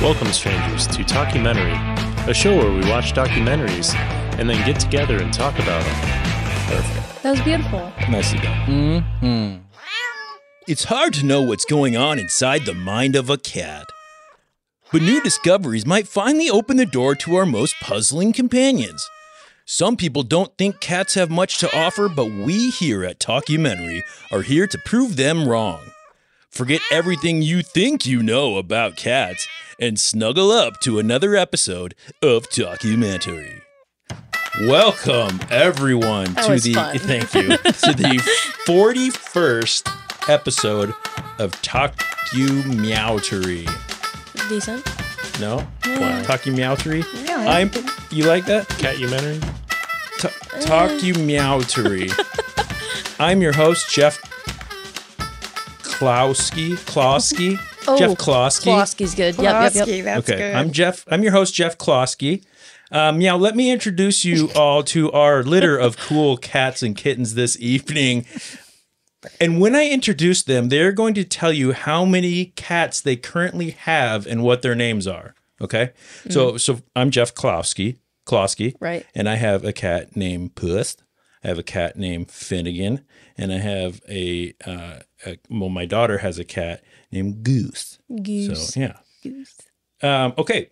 Welcome, strangers, to Talkumentary, a show where we watch documentaries and then get together and talk about them. Perfect. That was beautiful. Nicely done. Mm-hmm. It's hard to know what's going on inside the mind of a cat. But new discoveries might finally open the door to our most puzzling companions. Some people don't think cats have much to offer, but we here at Talkumentary are here to prove them wrong. Forget everything you think you know about cats and snuggle up to another episode of Talkumentary. Welcome everyone to the fun. Thank you to the 41st episode of TalkuMEOWtary. Decent. No? Yeah. TalkuMEOWtary? Yeah. You like that? Catumentary? TalkuMEOWtary. I'm your host, Jeff CLAWsky. Oh, Jeff CLAWsky. CLAWsky's good. Yep. That's Okay, good. I'm your host, Jeff CLAWsky. Meow, let me introduce you all to our litter of cool cats and kittens this evening. And when I introduce them, they're going to tell you how many cats they currently have and what their names are. Okay? So I'm Jeff CLAWsky. Right. And I have a cat named Puss. I have a cat named Finnegan. And I have my daughter has a cat named Goose. So, yeah. Goose. Okay.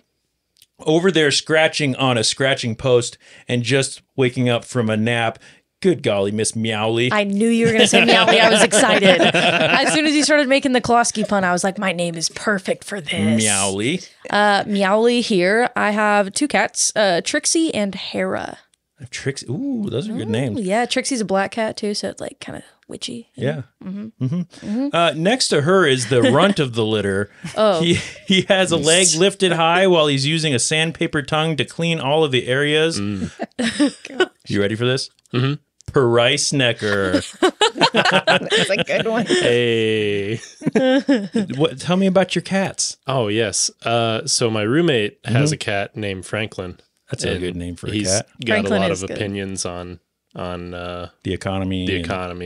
Over there scratching on a scratching post and just waking up from a nap. Good golly, Miss MEOWly. I knew you were going to say MEOWly. I was excited. As soon as you started making the CLAWsky pun, I was like, my name is perfect for this. MEOWly. MEOWly here. I have two cats, Trixie and Hera. Trixie. Ooh, those are good names. Yeah, Trixie's a black cat too, so it's like kind of witchy. Yeah. Next to her is the runt of the litter. Oh. He has a leg lifted high while he's using a sandpaper tongue to clean all of the areas. You ready for this? Mm-hmm. PURRice Necker. That's a good one. Hey. Tell me about your cats. Oh, yes. So my roommate has a cat named Franklin. That's a good name for a He's cat. got Franklin a lot is of good. opinions on The economy.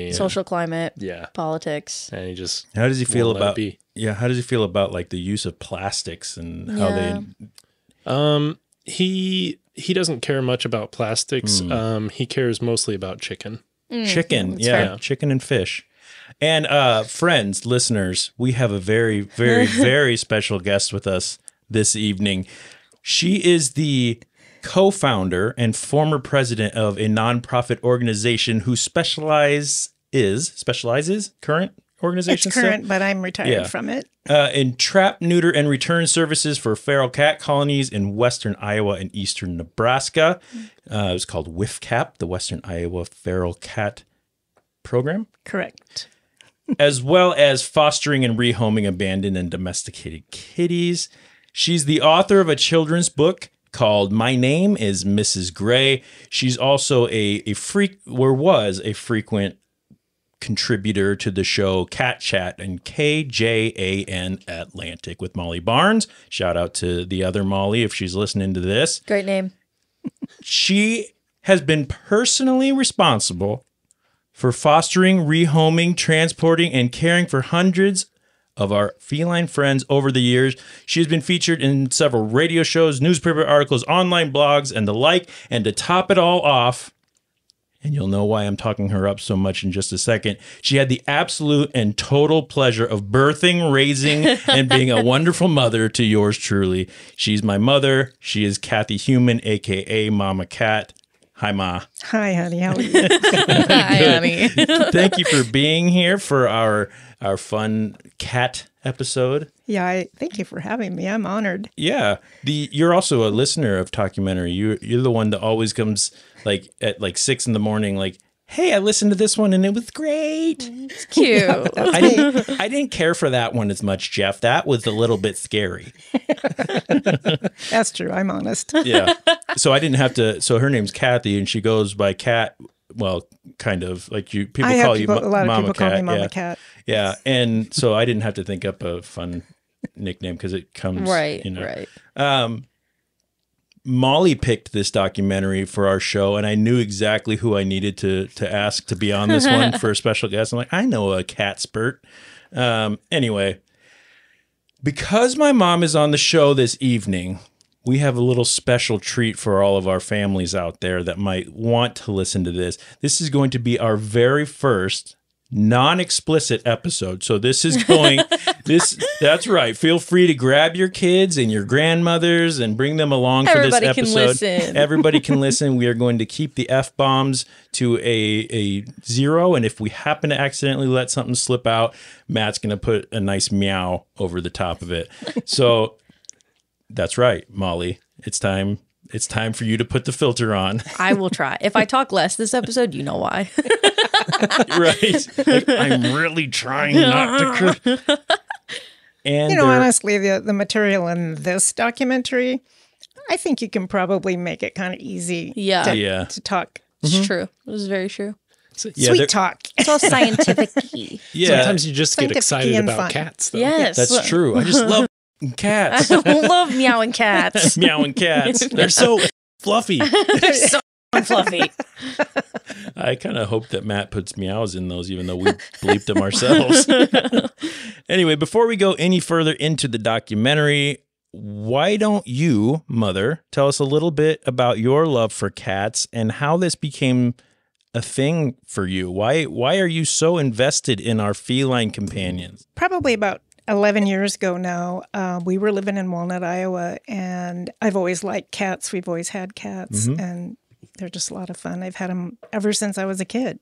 and- Social climate, Yeah. politics. And he just How does he feel won't let it about? be. Yeah. How does he feel about like the use of plastics and how they? He doesn't care much about plastics. He cares mostly about chicken. Chicken, that's yeah, fair. chicken and fish. And friends, listeners, we have a very, very, very special guest with us this evening. She is the co-founder and former president of a nonprofit organization who specializes current organization It's current, but I'm retired from it. in trap, neuter, and return services for feral cat colonies in western Iowa and eastern Nebraska. It was called WIFCAP, the Western Iowa Feral Cat Program, Correct. as well as fostering and rehoming abandoned and domesticated kitties. She's the author of a children's book called My Name is Mrs. Gray. She's also was a frequent contributor to the show Cat Chat and KJAN Atlantic with Molly Barnes. Shout out to the other Molly if she's listening to this. Great name. She has been personally responsible for fostering, rehoming, transporting, and caring for hundreds of our feline friends over the years. She has been featured in several radio shows, newspaper articles, online blogs, and the like. And to top it all off, and you'll know why I'm talking her up so much in just a second, she had the absolute and total pleasure of birthing, raising, and being a wonderful mother to yours truly. She's my mother. She is Kathy Humann, a.k.a. Mama Cat. Hi, Ma. Hi, honey. How are you? Hi, honey. Thank you for being here for our fun cat episode. Yeah, thank you for having me. I'm honored. Yeah, you're also a listener of Talkumentary. You're the one that always comes like at like 6 a.m, like, hey, I listened to this one and it was great. It's cute. I didn't care for that one as much, Jeff. That was a little bit scary. That's true. I'm honest. Yeah. So I didn't have to. So her name's Kathy, and she goes by Cat. Well, kind of like you. People A call lot you of Mama people call Cat. me Mama Yeah. Cat. Yeah, and so I didn't have to think up a fun nickname because it comes Right, You know. right. Molly picked this documentary for our show, and I knew exactly who I needed to ask to be on this one for a special guest. I'm like, I know a cat spurt. Anyway, Because my mom is on the show this evening, we have a little special treat for all of our families out there that might want to listen to this. This is going to be our very first non-explicit episode. So this is going, that's right. Feel free to grab your kids and your grandmothers and bring them along for this episode. Everybody can listen. Everybody can listen. We are going to keep the F-bombs to a 0. And if we happen to accidentally let something slip out, Matt's going to put a nice meow over the top of it. So that's right, Molly. It's time for you to put the filter on. I will try. If I talk less this episode, you know why. Right. Like, I'm really trying not to. And honestly, the material in this documentary, I think you can probably make it kind of easy to talk. It's true. It was very true. Sweet talk. It's all scientific-y. Yeah. Sometimes you just get excited and about fun. cats, though. Yes. That's true. I just love cats. I love meowing cats. Meowing cats. They're so fluffy. They're so fluffy. I kind of hope that Matt puts meows in those, even though we bleeped them ourselves. Anyway, before we go any further into the documentary, why don't you, Mother, tell us a little bit about your love for cats and how this became a thing for you? Why are you so invested in our feline companions? Probably about 11 years ago now, we were living in Walnut, Iowa, and I've always liked cats. We've always had cats, and they're just a lot of fun. I've had them ever since I was a kid.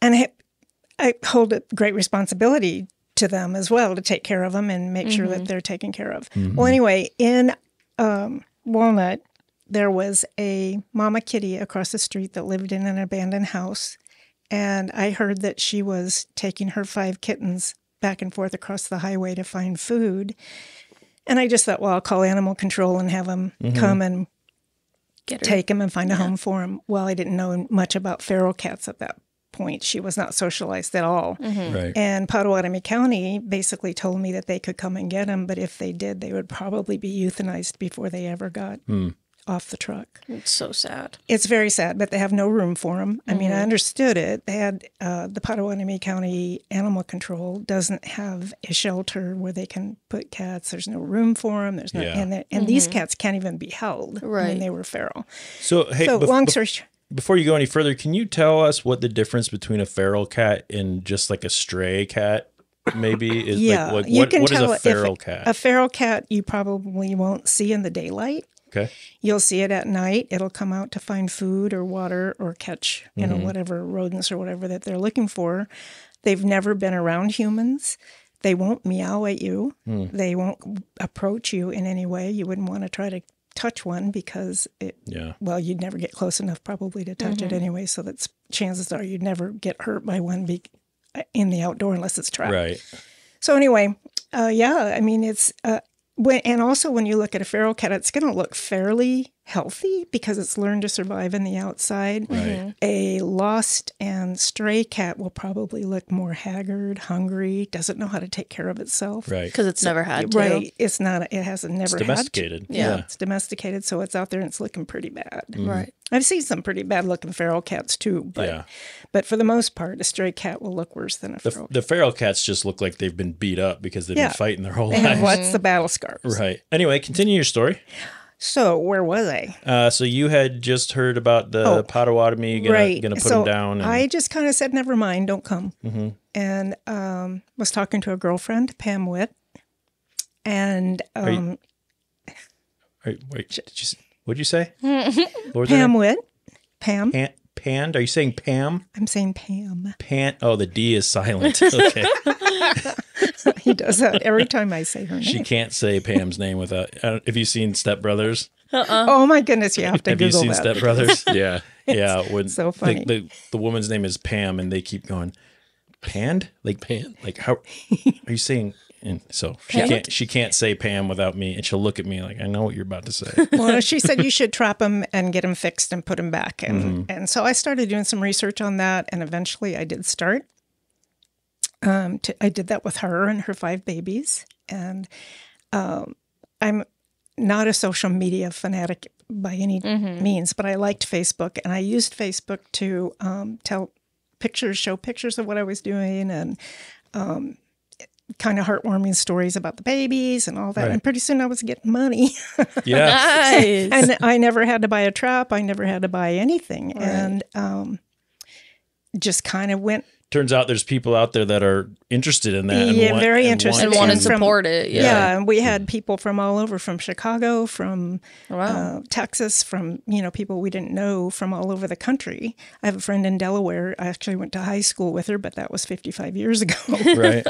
And I hold a great responsibility to them as well, to take care of them and make sure that they're taken care of. Well, anyway, in Walnut, there was a mama kitty across the street that lived in an abandoned house. And I heard that she was taking her 5 kittens back and forth across the highway to find food. And I just thought, well, I'll call animal control and have them come and take them and find a home for them. Well, I didn't know much about feral cats at that point. She was not socialized at all. Right. And Potawatomi County basically told me that they could come and get them, but if they did, they would probably be euthanized before they ever got off the truck. It's so sad. It's very sad, but they have no room for them. I mean, I understood it. They had the Potawatomi County Animal Control doesn't have a shelter where they can put cats. There's no room for them. There's no, and these cats can't even be held. Right. I mean, they were feral. So, hey, long story short. Before you go any further, can you tell us what the difference between a feral cat and just like a stray cat maybe is? Yeah, like, you can what is tell a feral cat? A feral cat you probably won't see in the daylight. Okay. You'll see it at night. It'll come out to find food or water or catch, whatever rodents or whatever that they're looking for. They've never been around humans. They won't meow at you. They won't approach you in any way. You wouldn't want to try to touch one because you'd never get close enough probably to touch it anyway. So that's chances are you'd never get hurt by one in the outdoor unless it's trapped. Right. So anyway, I mean, it's... and also when you look at a feral cat, it's going to look fairly healthy because it's learned to survive in the outside. Right. A lost and stray cat will probably look more haggard, hungry, doesn't know how to take care of itself. Right. Because it's never had to. Right. It's not. It hasn't never It's had domesticated. to. Yeah. It's domesticated, so it's out there and it's looking pretty bad. Right. I've seen some pretty bad looking feral cats too, but for the most part, a stray cat will look worse than a feral cat. The feral cats just look like they've been beat up because they've been fighting their whole They have lives. what's the battle scars. Right. Anyway, continue your story. So where was I? So you had just heard about the Potawatomi gonna put them down. And... I just kind of said, never mind, don't come. And was talking to a girlfriend, Pam Witt. And what'd you say? Pam Witt. Pam. Panned? Are you saying Pam? I'm saying Pam. Oh, the D is silent. Okay. He does that every time I say her name. She can't say Pam's name without... have you seen Step Brothers? Oh my goodness, you have to Google that. Have you seen Step Brothers? Yeah. Yeah. When so funny. The woman's name is Pam and they keep going, Panned? Like Pam? Like how... Are you saying... And so she can't say Pam without me, and she'll look at me like, I know what you're about to say. Well, she said you should trap him and get him fixed and put him back. And so I started doing some research on that, and eventually I did start. I did that with her and her 5 babies. And I'm not a social media fanatic by any means, but I liked Facebook, and I used Facebook to show pictures of what I was doing and kind of heartwarming stories about the babies and all that. Right. And pretty soon I was getting money. Yeah. Nice. And I never had to buy a trap. I never had to buy anything. Right. And just kind of went. Turns out there's people out there that are interested in that. Yeah, very interested. And want to From- support it. Yeah. Yeah, and we had people from all over, from Chicago, from Wow. Texas, from people we didn't know from all over the country. I have a friend in Delaware. I actually went to high school with her, but that was 55 years ago. Right.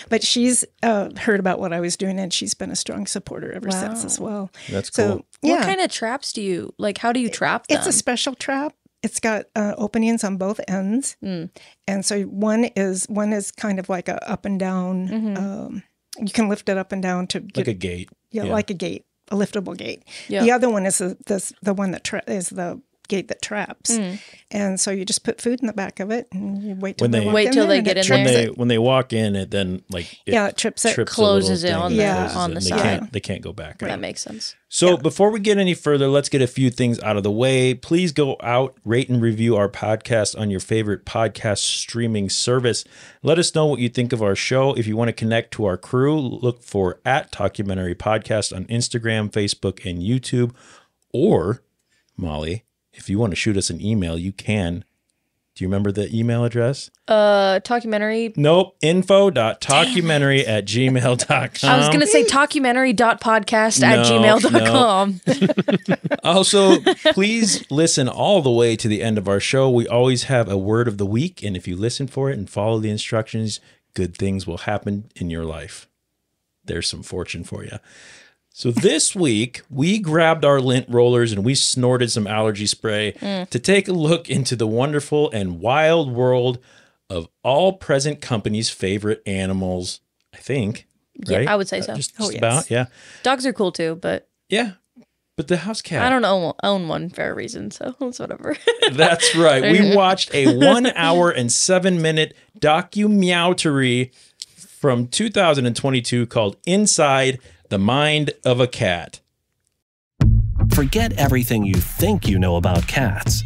But she's heard about what I was doing, and she's been a strong supporter ever since as well. That's So, cool. yeah, What kind of traps do you like? How do you trap them? it's a special trap. It's got openings on both ends, and so one is kind of like a up and down. You can lift it up and down to get Like a gate. Yeah, like a gate, a liftable gate. Yeah. The other one is the one that is the gate that traps. And so you just put food in the back of it and you wait till When they they- walk Wait in till there they and get it in there. trips it. When they walk in, it then it trips it. trips a Closes little it on thing the- and closes on it, the and side. They can't go back. That makes sense. So before we get any further, let's get a few things out of the way. Please go out, rate and review our podcast on your favorite podcast streaming service. Let us know what you think of our show. If you want to connect to our crew, look for @Talkumentary Podcast on Instagram, Facebook, and YouTube. Or, Molly, if you want to shoot us an email, you can. Do you remember the email address? Talkumentary. Nope. info.talkumentary@gmail.com. I was going to say talkumentary.podcast@gmail.com. Also, please listen all the way to the end of our show. We always have a word of the week, and if you listen for it and follow the instructions, good things will happen in your life. There's some fortune for you. So this week, we grabbed our lint rollers and we snorted some allergy spray to take a look into the wonderful and wild world of all present companies' favorite animals, I think. Right? Yeah, I would say so. Just yes. about, yeah. Dogs are cool too, but Yeah. But the house cat. I don't own one for a reason, so it's whatever. That's right. We watched a 1 hour and 7 minute TalkuMEOWtary from 2022 called Inside the Mind of a Cat. Forget everything you think you know about cats.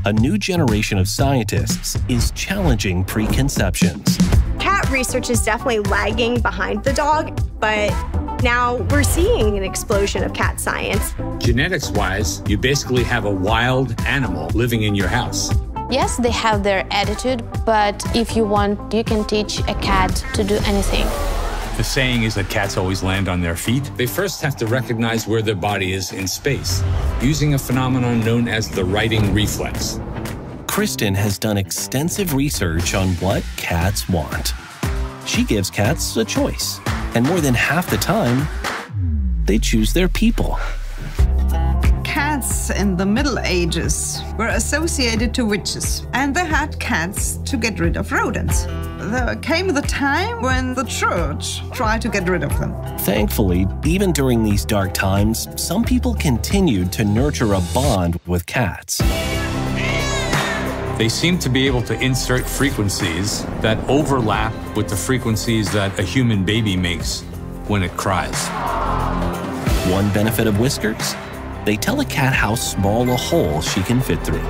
A new generation of scientists is challenging preconceptions. Cat research is definitely lagging behind the dog, but now we're seeing an explosion of cat science. Genetics-wise, you basically have a wild animal living in your house. Yes, they have their attitude, but if you want, you can teach a cat to do anything. The saying is that cats always land on their feet. They first have to recognize where their body is in space, using a phenomenon known as the righting reflex. Kristen has done extensive research on what cats want. She gives cats a choice, and more than half the time, they choose their people. Cats in the Middle Ages were associated to witches, and they had cats to get rid of rodents. There came the time when the church tried to get rid of them. Thankfully, even during these dark times, some people continued to nurture a bond with cats. They seem to be able to insert frequencies that overlap with the frequencies that a human baby makes when it cries. One benefit of whiskers? They tell a cat how small a hole she can fit through.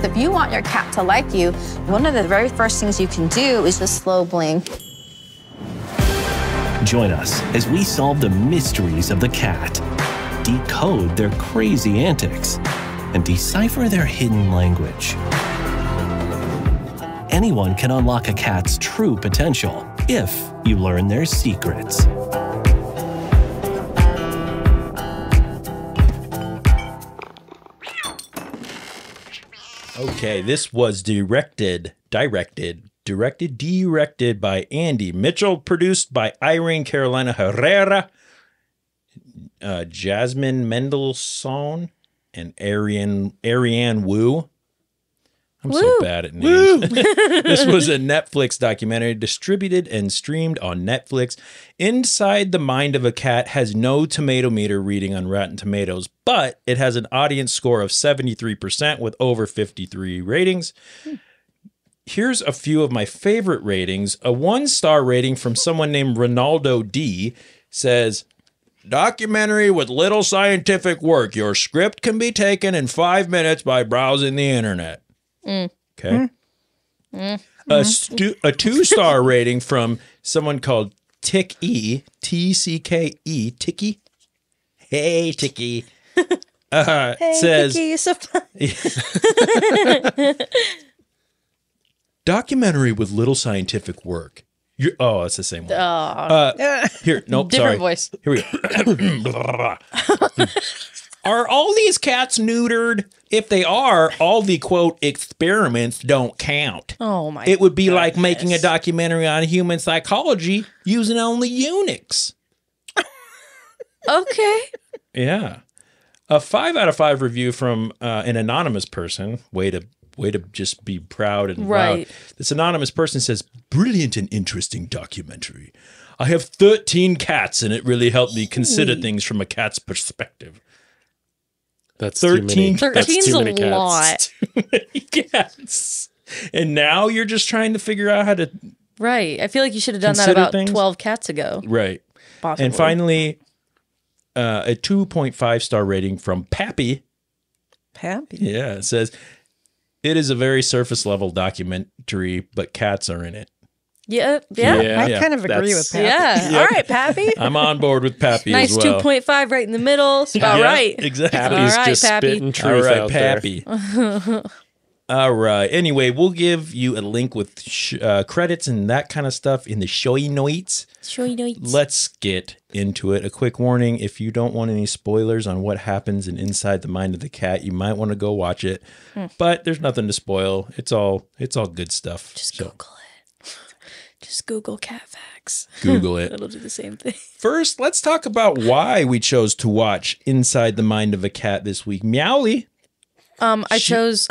If you want your cat to like you, one of the very first things you can do is the slow blink. Join us as we solve the mysteries of the cat, decode their crazy antics, and decipher their hidden language. Anyone can unlock a cat's true potential if you learn their secrets. Okay, this was directed by Andy Mitchell, produced by Irene Carolina Herrera, Jasmine Mendelssohn, and Ariane Wu. I'm so bad at names. This was a Netflix documentary distributed and streamed on Netflix. Inside the Mind of a Cat has no tomato meter reading on Rotten Tomatoes, but it has an audience score of 73% with over 53 ratings. Here's a few of my favorite ratings. A 1-star rating from someone named Ronaldo D says, "Documentary with little scientific work. Your script can be taken in 5 minutes by browsing the internet." Okay. A 2-star rating from someone called Tick-E, T-C-K-E, Ticky. Hey, Ticky. Hey, says, Kiki, you're so fun. documentary with little scientific work. Oh, it's the same one. Here, nope, Different sorry. voice. Here we go. Are all these cats neutered? If they are, all the, quote, experiments don't count. Oh, my It would be like making a documentary on human psychology using only eunuchs. Okay. Yeah. A 5 out of 5 review from an anonymous person. Way to just be proud and Right. loud. This anonymous person says, brilliant and interesting documentary. I have 13 cats and it really helped me consider things from a cat's perspective. That's 13. 13's too a many cats. lot. Too many cats. And now you're just trying to figure out how to... Right. I feel like you should have done that Consider about things? 12 cats ago. Right. Possibly. And finally, a 2.5-star rating from Pappy. Happy. Yeah, it says, it is a very surface level documentary, but cats are in it. Yeah. I kind of agree with Pappy. Yeah. All right, Pappy. I'm on board with Pappy Nice as well. 2.5 right in the middle. It's about Yeah, right. exactly. Pappy's All right, just Pappy. spitting truth All right, out there. Pappy. All right. Anyway, we'll give you a link with credits and that kind of stuff in the showy notes. Showy notes. Let's get into it. A quick warning, if you don't want any spoilers on what happens in Inside the Mind of the Cat, you might want to go watch it. But there's nothing to spoil. It's all good stuff. Just Google it. Just Google cat facts. Google it. It'll do the same thing. First, let's talk about why we chose to watch Inside the Mind of a Cat this week. MEOWly. I chose...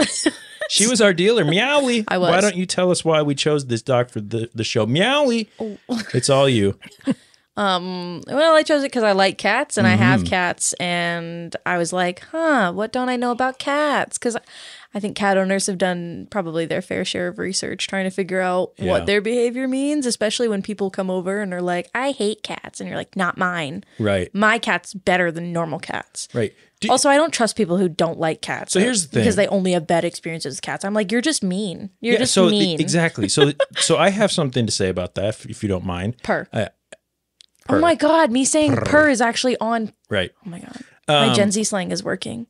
She was our dealer. MEOWly. I was. Why don't you tell us why we chose this doc for the show? MEOWly. It's all you. Well, I chose it because I like cats and I have cats, and I was like, what don't I know about cats? Because I think cat owners have done probably their fair share of research trying to figure out what their behavior means, especially when people come over and are like, I hate cats. And you're like, not mine. Right. My cat's better than normal cats. Right. Also, I don't trust people who don't like cats. So here's the thing. Because they only have bad experiences with cats. I'm like, you're just mean. You're just so mean. Exactly. So I have something to say about that, if you don't mind. Purr. Oh my God, me saying purr is actually on. Right. Oh my God. My Gen Z slang is working.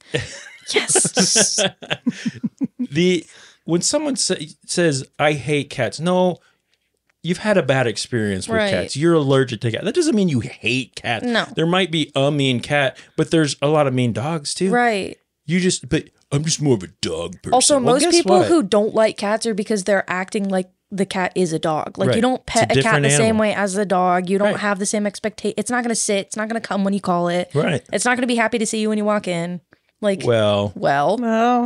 Yes. When someone says, I hate cats, no, you've had a bad experience with cats. You're allergic to cats. That doesn't mean you hate cats. No. There might be a mean cat, but there's a lot of mean dogs too. Right. But I'm just more of a dog person. Also, Well, most guess people what? who don't like cats are because they're acting like the cat is a dog. Like Right. you don't It's a pet a cat different the same animal. way as a dog. You don't Right. have the same expectation. It's not going to sit. It's not going to come when you call it. Right. It's not going to be happy to see you when you walk in. Like, Well,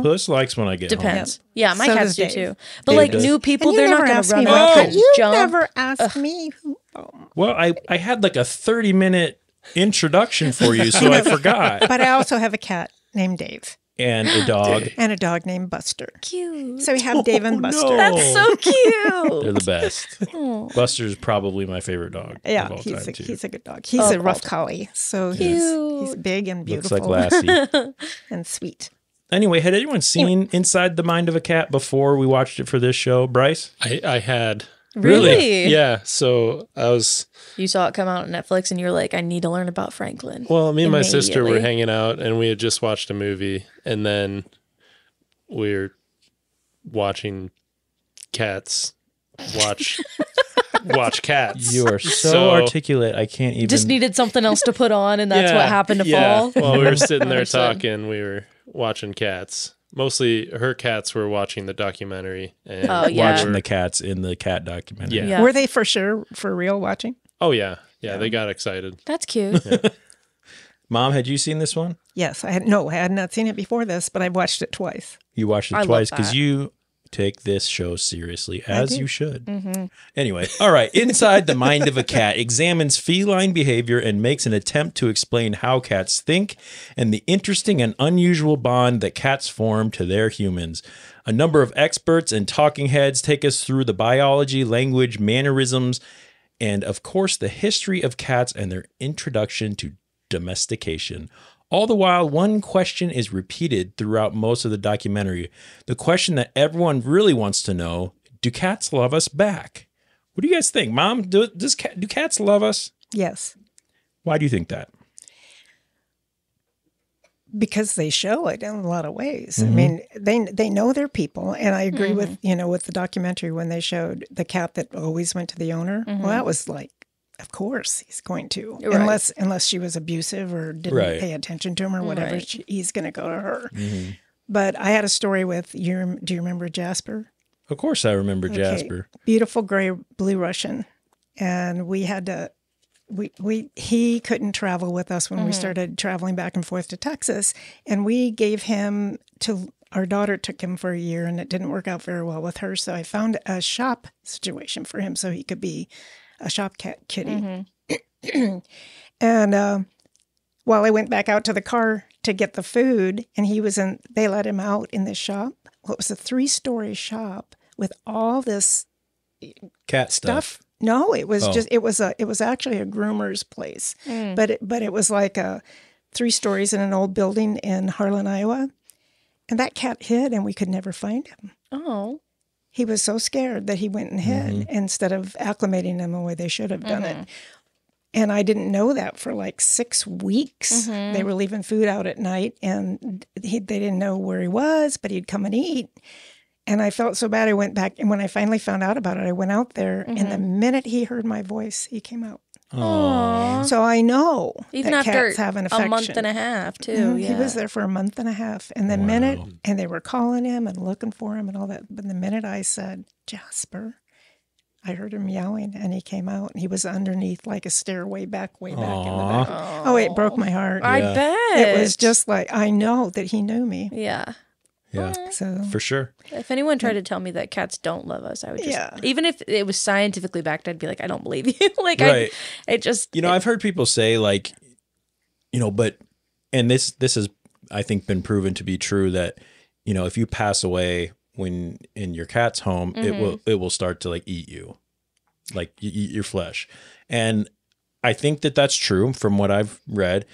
Puss likes when I get home. depends. Yeah, my So cats does do Dave. too. But Dave like does. new people, And you they're not never going asked to run me around about and that. You jump. never asked me. Well, I had like a 30-minute introduction for you, so I forgot. But I also have a cat named Dave. And a dog. And a dog named Buster. Cute. So we have Dave and Buster. no. That's so cute. They're the best. Buster's probably my favorite dog Yeah, of all time, too. he's a good dog. He's a rough collie. So he's big and Looks beautiful. like Lassie. and sweet. Anyway, had anyone seen Inside the Mind of a Cat before we watched it for this show, Bryce? I had. Really? Yeah. So I was. You saw it come out on Netflix and you were like, I need to learn about Franklin. Well, me and my sister were Immediately. hanging out and we had just watched a movie and then we were watching cats watch cats. You are so articulate. I can't even. Just needed something else to put on, and that's what happened to fall. While we were sitting there Understood. talking, we were watching cats. Mostly her cats were watching the documentary and watching the cats in the cat documentary. Yeah. Were they for sure, for real watching? Oh yeah. Yeah, they got excited. That's cute. Mom, had you seen this one? Yes. I had not seen it before this, but I've watched it twice. You watched it I love twice because that. you take this show seriously, as do. you should. Mm-hmm. Anyway, all right. Inside the Mind of a Cat examines feline behavior and makes an attempt to explain how cats think and the interesting and unusual bond that cats form to their humans. A number of experts and talking heads take us through the biology, language, mannerisms, and of course, the history of cats and their introduction to domestication. All the while, one question is repeated throughout most of the documentary. The question that everyone really wants to know, do cats love us back? What do you guys think, Mom? Do cats love us? Yes. Why do you think that? Because they show it in a lot of ways. I mean, they know their people, and I agree with with the documentary when they showed the cat that always went to the owner. Well, that was like, of course he's going to, unless she was abusive or didn't pay attention to him or whatever. He's going to go to her. But I had a story with do you remember Jasper? Of course, I remember Jasper. Beautiful gray blue Russian, and we had to. He couldn't travel with us when we started traveling back and forth to Texas, and we gave him to our daughter. Took him for a year, and it didn't work out very well with her. So I found a shop situation for him so he could be a shop cat kitty. And while I went back out to the car to get the food, and they let him out in this shop. Well, it was a 3-story shop with all this cat stuff. No, it was it was actually a groomer's place, but it was like 3 stories in an old building in Harlan, Iowa, and that cat hid, and we could never find him. Oh, he was so scared that he went and hid instead of acclimating him the way they should have done it. And I didn't know that for like 6 weeks. They were leaving food out at night, and they didn't know where he was, but he'd come and eat. And I felt so bad. I went back, and when I finally found out about it, I went out there, and the minute he heard my voice, he came out. Aww. So I know even that after cats have an affection. A month and a half, too. He was there for a month and a half, and the minute, and they were calling him and looking for him and all that. But the minute I said, Jasper, I heard him meowing, and he came out, and he was underneath like a stairway back, way back in the back. Oh, it broke my heart. I bet. It was just like, I know that he knew me. Yeah. Yeah, so for sure. If anyone tried to tell me that cats don't love us, I would just, even if it was scientifically backed, I'd be like, I don't believe you. Like, I've heard people say like, but, and this has, I think, been proven to be true that, if you pass away when in your cat's home, it will start to like eat you, like eat your flesh. And I think that that's true from what I've read.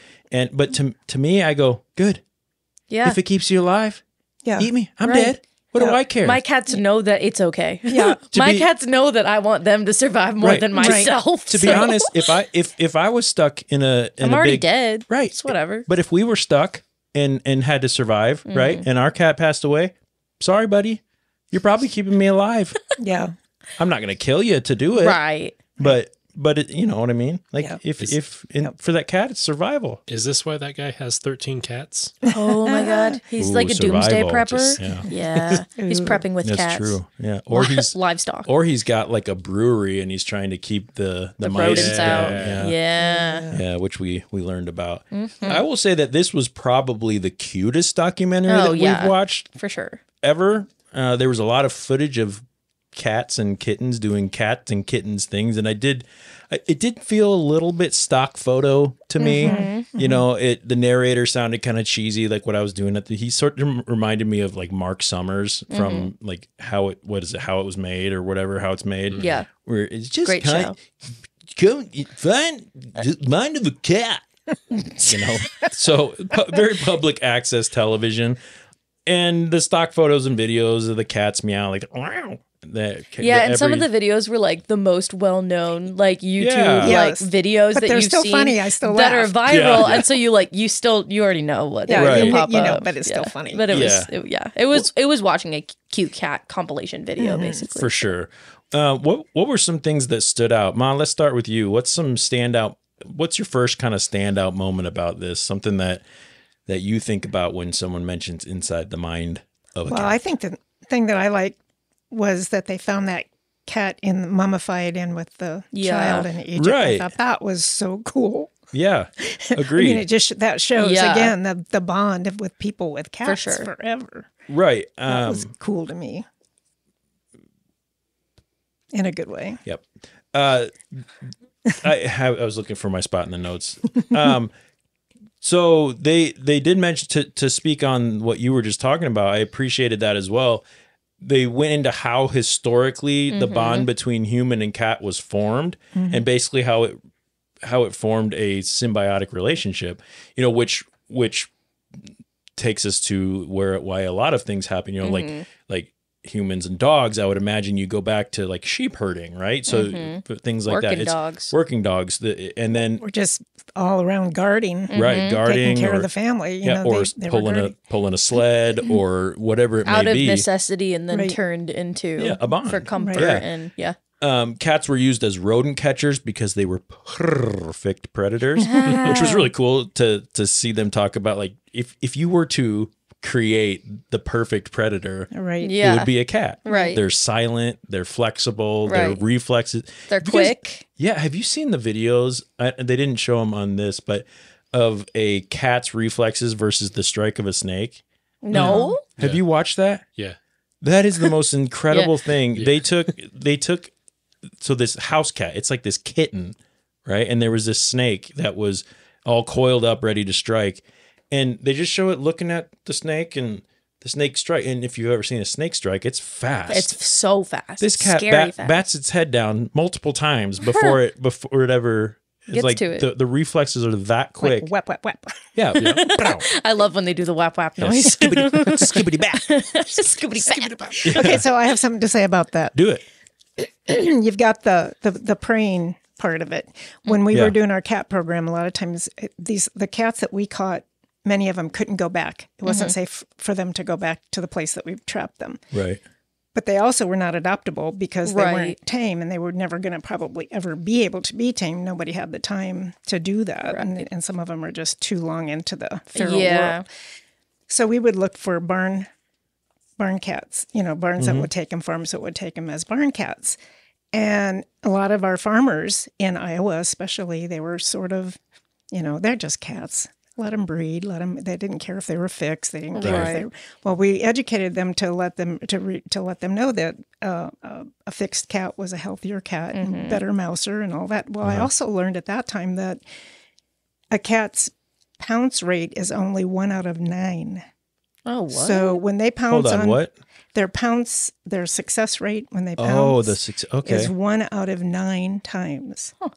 But to me, I go, good. Yeah. If it keeps you alive. Yeah. Eat me. I'm dead. What do I care? My cats know that it's okay. Yeah. My cats know that I want them to survive more than myself. To be honest, if I was stuck in I'm already dead. Right. It's whatever. But if we were stuck and had to survive, right? And our cat passed away, sorry, buddy. You're probably keeping me alive. Yeah. I'm not going to kill you to do it. Right. But it, you know what I mean? Like for that cat, it's survival. Is this why that guy has 13 cats? Oh my God. He's like a doomsday prepper. Yeah. He's prepping with cats. That's true. Yeah. Or he's livestock. Or he's got like a brewery and he's trying to keep the rodents out. Yeah. Which we learned about. I will say that this was probably the cutest documentary that we've watched. For sure. Ever. There was a lot of footage of cats and kittens doing cats and kittens things, and it did feel a little bit stock photo to me. The narrator sounded kind of cheesy, like what I was doing he sort of reminded me of like Mark Summers from like how it was made or whatever, how it's made. Yeah, where it's just great show. Find mind of a cat. So very public access television, and the stock photos and videos of the cats meow like wow. And some of the videos were like the most well-known like YouTube like videos but that they're you've still seen funny. I still that laugh. are viral, and so you already know what they're gonna pop up. But it's still funny. But it was watching a cute cat compilation video basically for sure. What were some things that stood out, Ma? Let's start with you. What's your first kind of standout moment about this? Something that you think about when someone mentions inside the mind of a cat? Well, I think the thing that I like was that they found that cat mummified in with the child in Egypt. Right. I thought that was so cool. Yeah, agreed. I mean, that shows again the bond with people with cats forever. Right. That was cool to me. In a good way. Yep. I was looking for my spot in the notes. So they did mention to speak on what you were just talking about. I appreciated that as well. They went into how historically the bond between human and cat was formed, and basically how it formed a symbiotic relationship. Which takes us to why a lot of things happen. Like humans and dogs, I would imagine you go back to like sheep herding, right? So things like Working that. dogs. Working dogs. And then We're just all around guarding, right, guarding, taking care or, of the family. You know, or they were pulling a sled or whatever it Out may of be. necessity and then Right. turned into a bond. for comfort Right. and Cats were used as rodent catchers because they were perfect predators, which was really cool to see them talk about. Like if you were to create the perfect predator, right. Yeah. it would be a cat. Right. They're silent, they're flexible, their Right. reflexes. they're You guys- quick. yeah. Have you seen the videos? They didn't show them on this, but of a cat's reflexes versus the strike of a snake. No. Have you watched that? Yeah. That is the most incredible thing. Yeah. They took so this house cat, it's like this kitten, right? And there was this snake that was all coiled up, ready to strike. And they just show it looking at the snake and the snake strike. And if you've ever seen a snake strike, it's fast. It's so fast. This cat Scary fast. bats its head down multiple times before it ever it's Gets like to it. the reflexes are that quick. Like, whap, whap, whap. Yeah. I love when they do the whap whap Yeah, noise. skibbity bat. Skibbity bat. Okay, so I have something to say about that. Do it. You've got the preying part of it. When we Yeah. were doing our cat program, a lot of times the cats that we caught, many of them couldn't go back. It wasn't safe for them to go back to the place that we trapped them. Right. But they also were not adoptable because they Right. weren't tame, and they were never going to probably ever be able to be tamed. Nobody had the time to do that, and some of them are just too long into the feral world. So we would look for barn cats, barns that would take them, farms that would take them as barn cats. And a lot of our farmers in Iowa, especially, they were sort of, they're just cats. Let them breed. They didn't care if they were fixed. They didn't care if they. Well, we educated them to let them know that a fixed cat was a healthier cat and better mouser and all that. Well, I also learned at that time that a cat's pounce rate is only 1 out of 9. Oh, what? So when they pounce Hold on, what? their success rate when they pounce okay. is 1 out of 9 times. Huh.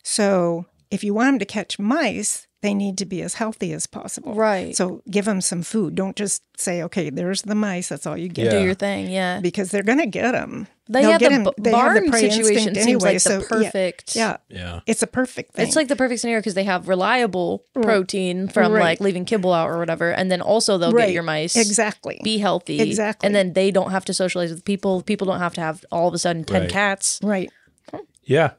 So if you want them to catch mice, they need to be as healthy as possible. Right. So give them some food. Don't just say, okay, there's the mice. That's all you get. Do your thing, yeah. Because they're going to get them. The barn situation seems like the perfect. Yeah. It's a perfect thing. It's like the perfect scenario because they have reliable protein from like leaving kibble out or whatever. And then also they'll get your mice. Exactly. Be healthy. Exactly. And then they don't have to socialize with people. People don't have to have all of a sudden 10 cats. Right. Yeah.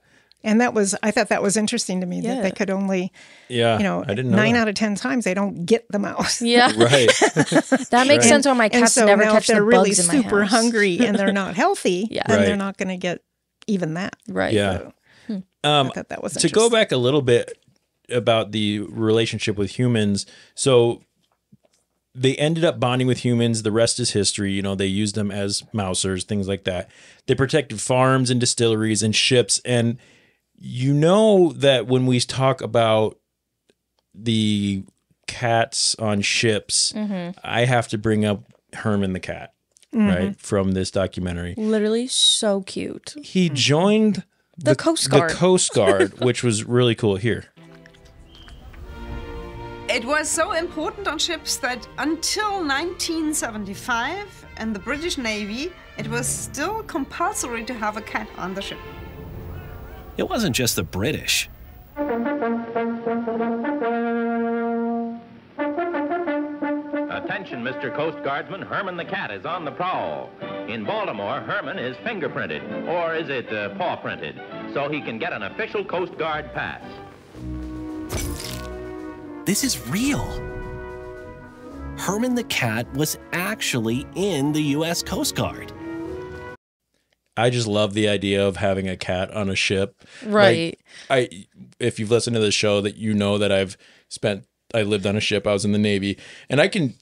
And I thought that was interesting to me that they could only, I didn't know 9 that. out of 10 times they don't get the mouse. Yeah. Right. That makes sense why my cats so never now catch if they're the really bugs in my super house. hungry and they're not healthy, then Right. they're not going to get even that. Right. Yeah. So, I thought that was To go back a little bit about the relationship with humans. So they ended up bonding with humans. The rest is history. They used them as mousers, things like that. They protected farms and distilleries and ships. And that when we talk about the cats on ships, I have to bring up Herman the cat, right, from this documentary. Literally so cute. He joined The Coast Guard. The Coast Guard, which was really cool. Here. It was so important on ships that until 1975 in the British Navy, it was still compulsory to have a cat on the ship. It wasn't just the British. Attention, Mr. Coast Guardsman, Herman the cat is on the prowl. In Baltimore, Herman is fingerprinted, or is it paw printed, so he can get an official Coast Guard pass. This is real. Herman the cat was actually in the U.S. Coast Guard. I just love the idea of having a cat on a ship. Right. If you've listened to the show, that that I lived on a ship. I was in the Navy, and I can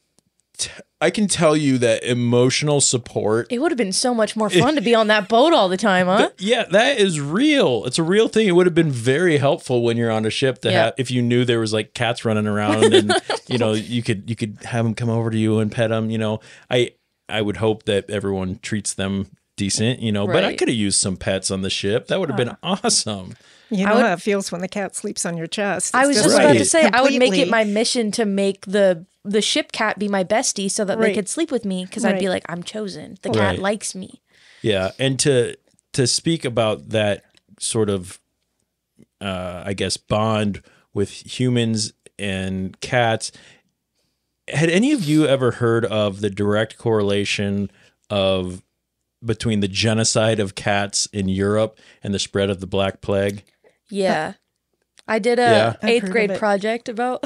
tell you that emotional support. It would have been so much more fun to be on that boat all the time, huh? That is real. It's a real thing. It would have been very helpful when you're on a ship to have, if you knew there was like cats running around and you could have them come over to you and pet them. I would hope that everyone treats them decent, but I could have used some pets on the ship. That would have been awesome. You know how it feels when the cat sleeps on your chest. I was just about to say, I would make it completely- my mission to make the ship cat be my bestie so that they could sleep with me because I'd be like, I'm chosen. The cat likes me. Yeah, and to speak about that sort of, I guess, bond with humans and cats, had any of you ever heard of the direct correlation between the genocide of cats in Europe and the spread of the Black Plague? Yeah. I did a 8th grade project about.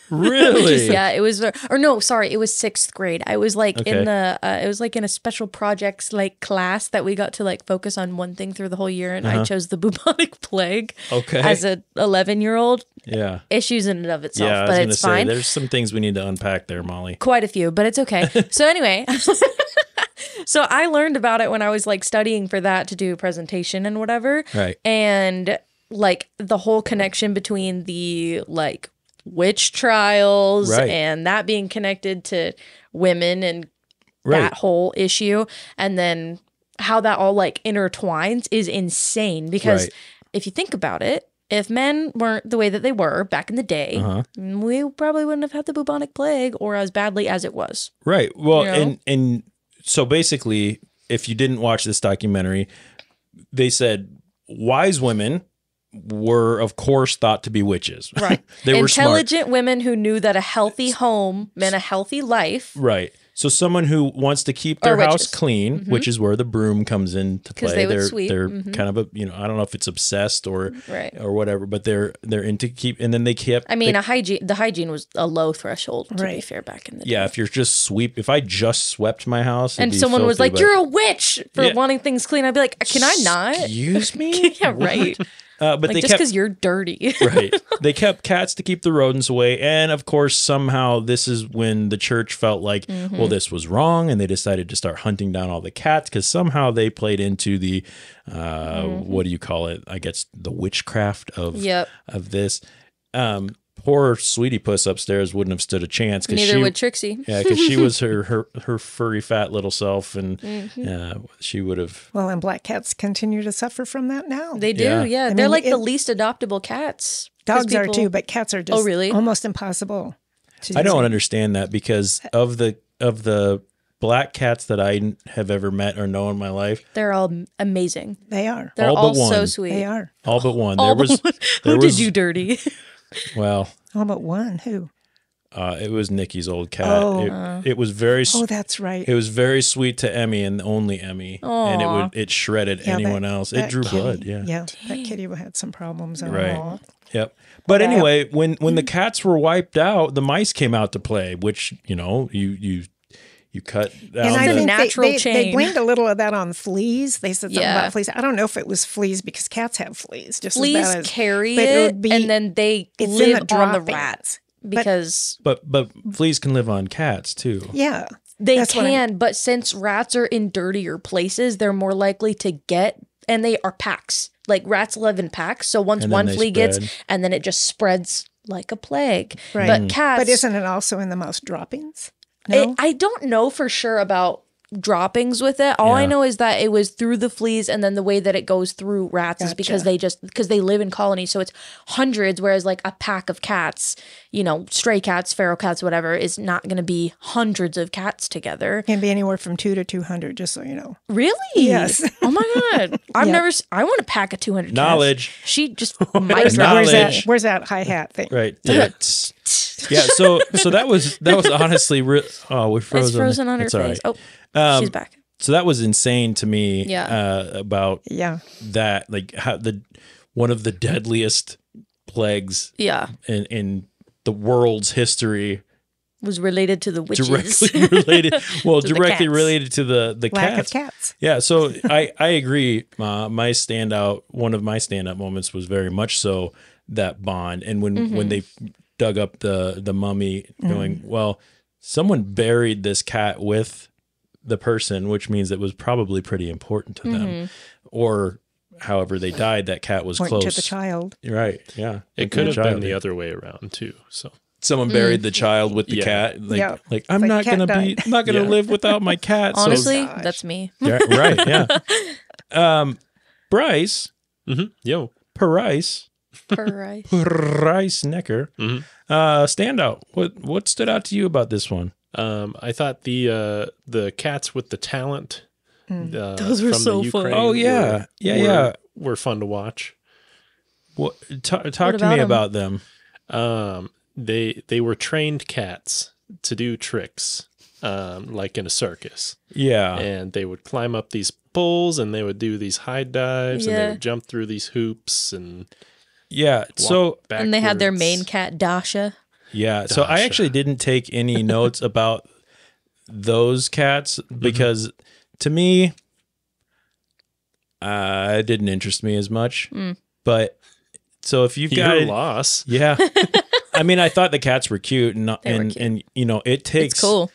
Really? Yeah, it was, or no, sorry, it was 6th grade. I was like in it was like in a special projects like class that we got to like focus on one thing through the whole year, and I chose the bubonic plague. As a 11-year-old. Yeah. Issues in and of itself, Yeah, I was but gonna it's say, fine. there's some things we need to unpack there, Molly. Quite a few, but it's okay. So anyway, so I learned about it when I was like studying for that to do a presentation and whatever. Right. And like the whole connection between the like witch trials and that being connected to women and that whole issue, and then how that all like intertwines is insane because if you think about it, if men weren't the way that they were back in the day, we probably wouldn't have had the bubonic plague or as badly as it was. Right. Well, You know? and so basically, if you didn't watch this documentary, they said wise women were, of course, thought to be witches. Right. They were smart. Intelligent women who knew that a healthy home meant a healthy life. Right. So someone who wants to keep their house clean, which is where the broom comes into play. they would sweep. They're kind of a, I don't know if it's obsessed or whatever, but they're into keep, and then they kept. I mean, the hygiene was a low threshold to be fair back in the day. Yeah, if I just swept my house, it'd And be someone was filthy, like, but- "You're a witch for wanting things clean," I'd be like, "Can I not?" Excuse me? Yeah, right. But Like, they just kept because you're dirty. right. They kept cats to keep the rodents away. And of course, somehow this is when the church felt like, well, this was wrong. And they decided to start hunting down all the cats because somehow they played into the, what do you call it? I guess the witchcraft of this. Poor Sweetie Puss upstairs wouldn't have stood a chance. Neither would Trixie. Yeah, because she was her furry, fat little self, and she would have. Well, and black cats continue to suffer from that now. They do, yeah. I They're mean, like the least adoptable cats. 'Cause Dogs are people- too, but cats are just almost impossible. I don't understand that because of the black cats that I have ever met or know in my life. They're all amazing. They are. They're all but all so one. sweet. They are. All but one. All There but was. one. There Who was, did you dirty? Well, all but one. Who? It was Nikki's old cat. Oh. It was very. Oh, that's right. It was very sweet to Emmy and only Emmy, and it shredded anyone else. It drew blood. Yeah. Yeah. That kitty had some problems. Right. Yep. But anyway, when the cats were wiped out, the mice came out to play, which you cut down. And I the, think natural they chain. blamed a little of that on fleas. They said something Yeah. about fleas. I don't know if it was fleas because cats have fleas. Just Fleas as bad as, carry but it, would be- and then they it's in live the on the droppings. rats because but fleas can live on cats too. Yeah. they That's what can. But since rats are in dirtier places, they're more likely to get, and they are packs. Like rats live in packs. So once And then one they flea gets, spread. and then it just spreads like a plague. Right. But cats. But isn't it also in the mouse droppings? No? I don't know for sure about droppings with it. All I Yeah. know is that it was through the fleas, and then the way that it goes through rats is because they live in colonies, so it's hundreds, whereas like a pack of cats, stray cats, feral cats, whatever, is not going to be hundreds of cats together. Can be anywhere from 2 to 200, just so you know. Really? Yes. Oh my god! I've Yep. never. I want a pack of 200 Knowledge. cats. She just might Where's Knowledge. that hi-hat thing? Right. Yeah. So that was honestly we froze. It's frozen on her It's all face. right. Oh, she's back. So that was insane to me. Yeah. About Yeah. that, like how one of the deadliest plagues. Yeah. In the world's history. Was related to the witches. Directly related. Well, To the directly cats. related to the Lack cats. of cats. Yeah. So I agree. One of my standout moments was very much so that bond. And when they dug up the mummy, going, well, someone buried this cat with the person, which means it was probably pretty important to them, or however they died, that cat was Pointing close to the child. Right. Yeah. It could have been the other way around too. So someone buried the child with the cat. Like I'm not cat gonna died. I'm not gonna live without my cat. Honestly, so, that's me. yeah, right. Yeah. Bryce, Yo. PURRice. PURRice Necker. Standout. What stood out to you about this one? I thought the cats with the talent. Those were from so the Ukraine fun. Oh yeah, were fun to watch. What talk to me about them? They were trained cats to do tricks, like in a circus. Yeah, and they would climb up these poles and they would do these high dives and they Yeah. would jump through these hoops and yeah. So And they had their backwards. main cat, Dasha. yeah, so I actually didn't take any notes about those cats because to me, it didn't interest me as much. But so if you've got Your loss. yeah, I mean, I thought the cats were cute and you know, it takes. It's cool.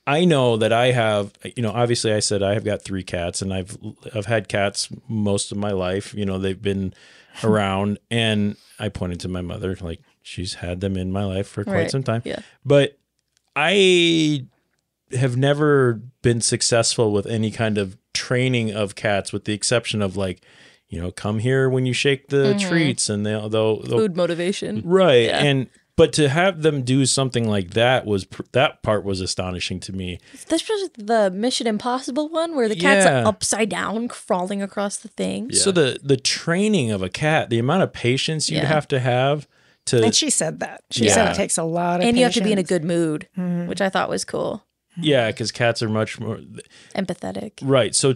I know that I have, you know, obviously I said I have got 3 cats and I've had cats most of my life. You know, they've been around and I pointed to my mother, like she's had them in my life for quite some time. Yeah. But I have never been successful with any kind of training of cats with the exception of like, you know, come here when you shake the treats and they'll Food motivation. right. Yeah. But to have them do something like that that part was astonishing to me. This was the Mission Impossible one where the cat's Yeah. upside down crawling across the thing. So the training of a cat, the amount of patience you'd Yeah. have to have to And she said that. She said it takes a lot of And you have to be in a patience. good mood, which I thought was cool. yeah, because cats are much more Empathetic. right. So